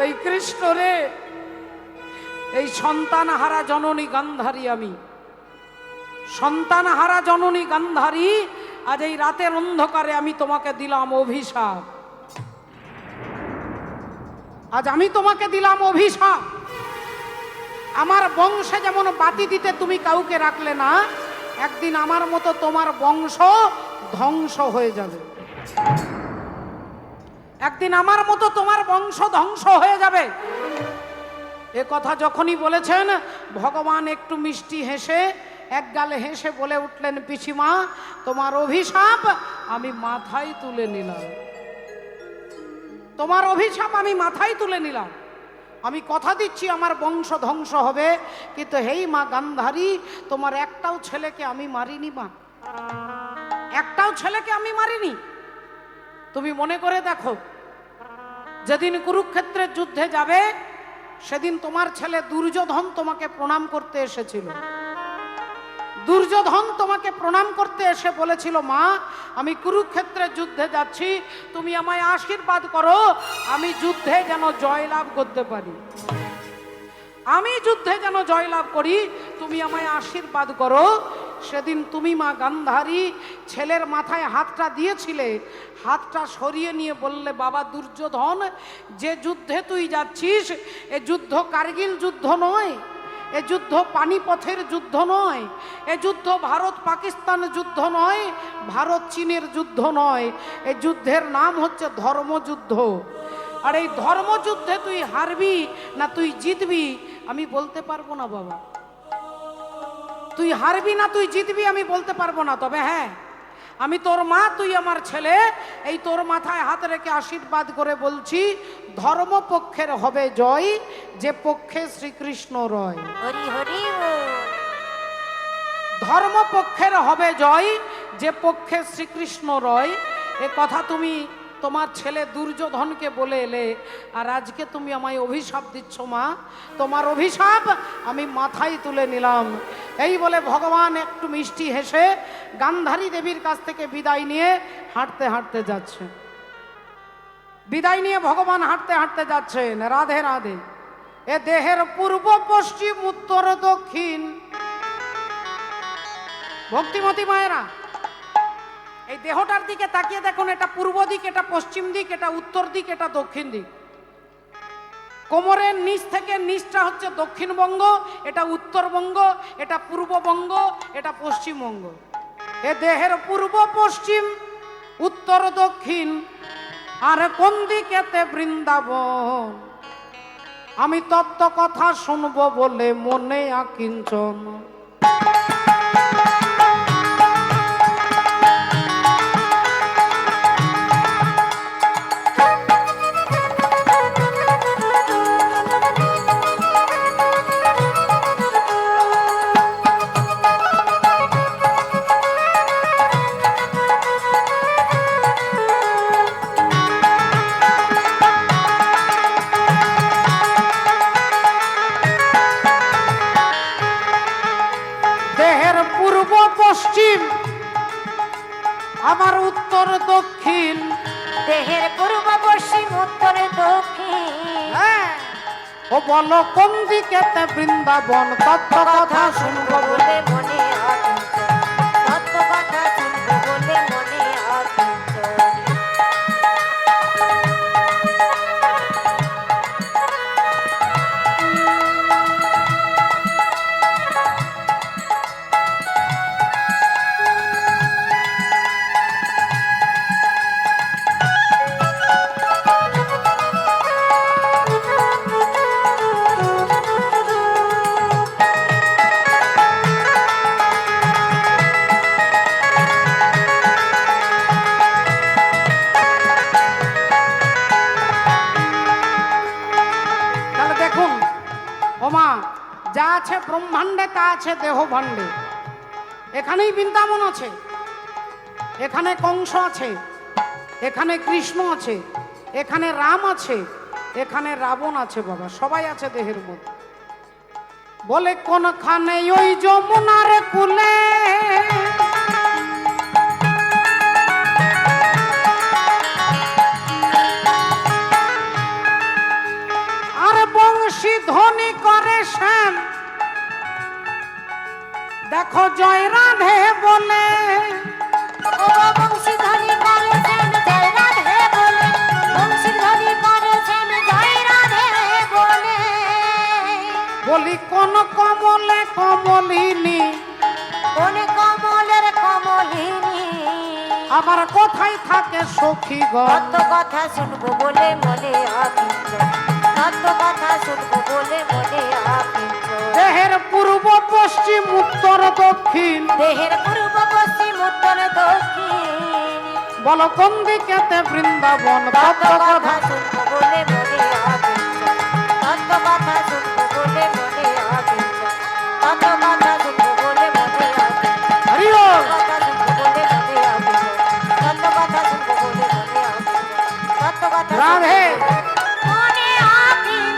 এই কৃষ্ণ রে, এই সন্তান হারা জননী গান্ধারী, আমি সন্তান হারা জননী গান্ধারী, আজ এই রাতের অন্ধকারে আমি তোমাকে দিলাম অভিশাপ। আজ আমি তোমাকে দিলাম অভিশাপ। আমার বংশে যেমন বাতি দিতে তুমি কাউকে রাখলে না, একদিন আমার মতো তোমার বংশ ধ্বংস হয়ে যাবে। একদিন আমার মতো তোমার বংশ ধ্বংস হয়ে যাবে। এ কথা যখনই বলেছেন ভগবান একটু মিষ্টি হেসে এক গালে হেসে বলে উঠলেন, পিসিমা তোমার অভিশাপ আমি মাথায় তুলে নিলাম। তোমার অভিশাপ আমি মাথায় তুলে নিলাম। আমি কথা দিচ্ছি আমার বংশ ধ্বংস হবে, কিন্তু হেই মা গান্ধারী, তোমার একটাও ছেলেকে আমি মারিনি মা, একটাও ছেলেকে আমি মারিনি। তুমি মনে করে দেখো, যেদিন কুরুক্ষেত্রের যুদ্ধে যাবে সেদিন তোমার ছেলে দুর্যোধন তোমাকে প্রণাম করতে এসেছিল। দুর্যোধন তোমাকে প্রণাম করতে এসে বলেছিল, মা আমি কুরুক্ষেত্রের যুদ্ধে যাচ্ছি, তুমি আমায় আশীর্বাদ করো আমি যুদ্ধে যেন জয়লাভ করতে পারি। আমি যুদ্ধে যেন জয়লাভ করি, তুমি আমায় আশীর্বাদ করো। সেদিন তুমি মা গান্ধারী ছেলের মাথায় হাতটা দিয়েছিলে, হাতটা সরিয়ে নিয়ে বললে, বাবা দুর্যোধন, যে যুদ্ধে তুই যাচ্ছিস এ যুদ্ধ কার্গিল যুদ্ধ নয়, এ যুদ্ধ পানিপথের যুদ্ধ নয়, এ যুদ্ধ ভারত পাকিস্তান যুদ্ধ নয়, ভারত চীনের যুদ্ধ নয়, এ যুদ্ধের নাম হচ্ছে ধর্মযুদ্ধ। আর এই ধর্মযুদ্ধে তুই হারবি না তুই জিতবি আমি বলতে পারবো না বাবা। তুই হারবি না তুই জিতবি আমি বলতে পারবো না, তবে হ্যাঁ আমি তোর মা, তুই আমার ছেলে, এই তোর মাথায় হাত রেখে আশীর্বাদ করে বলছি, ধর্মপক্ষের হবে জয়, যে পক্ষে শ্রীকৃষ্ণ রয়। হরি হরি বল। ধর্মপক্ষের হবে জয়, যে পক্ষে শ্রীকৃষ্ণ রয়। এ কথা তুমি তোমার ছেলে দুর্যোধনকে বলে এলে, আর আজকে তুমি আমায় অভিশাপ দিচ্ছ মা। তোমার অভিশাপ আমি মাথায় তুলে নিলাম। এই বলে ভগবান একটু মিষ্টি হেসে গান্ধারী দেবীর কাছ থেকে বিদায় নিয়ে হাঁটতে হাঁটতে যাচ্ছে। বিদায় নিয়ে ভগবান হাঁটতে হাঁটতে যাচ্ছেন। রাধে রাধে। এ দেহের পূর্ব পশ্চিম উত্তর দক্ষিণ, ভক্তিমতী মায়েরা এই দেহটার দিকে তাকিয়ে দেখুন, এটা পূর্ব দিক, এটা পশ্চিম দিক, এটা উত্তর দিক, এটা দক্ষিণ দিক। কোমরের নিচ থেকে নিচটা হচ্ছে দক্ষিণবঙ্গ, এটা উত্তরবঙ্গ, এটা পূর্ববঙ্গ, এটা পশ্চিমবঙ্গ। এ দেহের পূর্ব পশ্চিম উত্তর দক্ষিণ, আর কোন দিকেতে বৃন্দাবন। আমি তত্ত্ব কথা শুনবো বলে মনে আকিঞ্চন। পশ্চিম আবার উত্তর দক্ষিণ, দেহের পূর্ব পশ্চিম উত্তর দক্ষিণ। হ্যাঁ ও বলো কোন দিকেতে বৃন্দাবন। তত্ত্ব কথা শুনবো বলে বলে মনে আকিঞ্চন, তত্ত্ব কথা শুনবো বলে মনে আকিঞ্চন। যা আছে ব্রহ্মাণ্ডে তা আছে দেহ ভাণ্ডে। এখানেই বৃন্দাবন আছে, এখানে কংস আছে, এখানে কৃষ্ণ আছে, এখানে রাম আছে, এখানে রাবণ আছে বাবা, সবাই আছে দেহের মধ্যে। বলে কোনখানে ওই যমুনার কুলে আর বংশী ধ্বনি করে শ্যাম, দেখো জয় রাধে বলে। ও বংশীধ্বনি করে শ্যাম জয় রাধে বলে, বংশীধ্বনি করে শ্যাম জয় রাধে বলে। বলি কোন কমলে কমলিনী, কোন কমলের কমলিনী, আমার কোথায় থাকে সখী গণ। তত্ত্ব কথা শুনবো বলে মনে আকিঞ্চন, তত্ত্ব কথা শুনবো বলে মনে আকিঞ্চন। দেহের পূর্ব পশ্চিম উত্তর দক্ষিণ, দেহের পূর্ব পশ্চিম উত্তর দক্ষিণ, বলো কোন দিকেতে বৃন্দাবন। তত্ত্ব কথা শুনবো বলে মনে আকিঞ্চন, তত্ত্ব কথা শুনবো বলে মনে আকিঞ্চন, তত্ত্ব কথা শুনবো বলে মনে আকিঞ্চন, হরি বল। কথা শুনবো বলে মনে আকিঞ্চন, তত্ত্ব কথা শুনবো বলে মনে আকিঞ্চন, তত্ত্ব কথা রাধে। মনে আকিঞ্চন।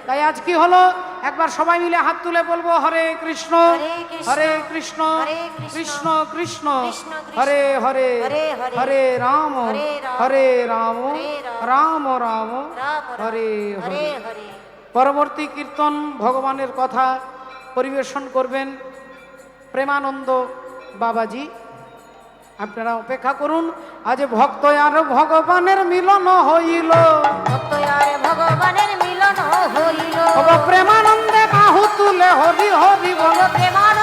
তাই আজ কি হলো, এক একবার সবাই মিলে হাত তুলে বলবো হরে কৃষ্ণ হরে হরে কৃষ্ণ, কৃষ্ণ হরে কৃষ্ণ কৃষ্ণ, কৃষ্ণ কৃষ্ণ কৃষ্ণ, হরে হরে হরে হরে, হরে রাম হরে রাম, হরে রাম হরে রাম, রাম রাম রাম রাম, হরে হরে হরে হরে। পরবর্তী কীর্তন ভগবানের কথা পরিবেশন করবেন প্রেমানন্দ বাবাজি। আপনারা অপেক্ষা করুন। আজ ভক্ত আর ভগবানের মিলন হইল, ভক্ত আর ভগবানের মিলন হইল। প্রেমানন্দে বাহু তুলে হরি হরি বল। প্রেমার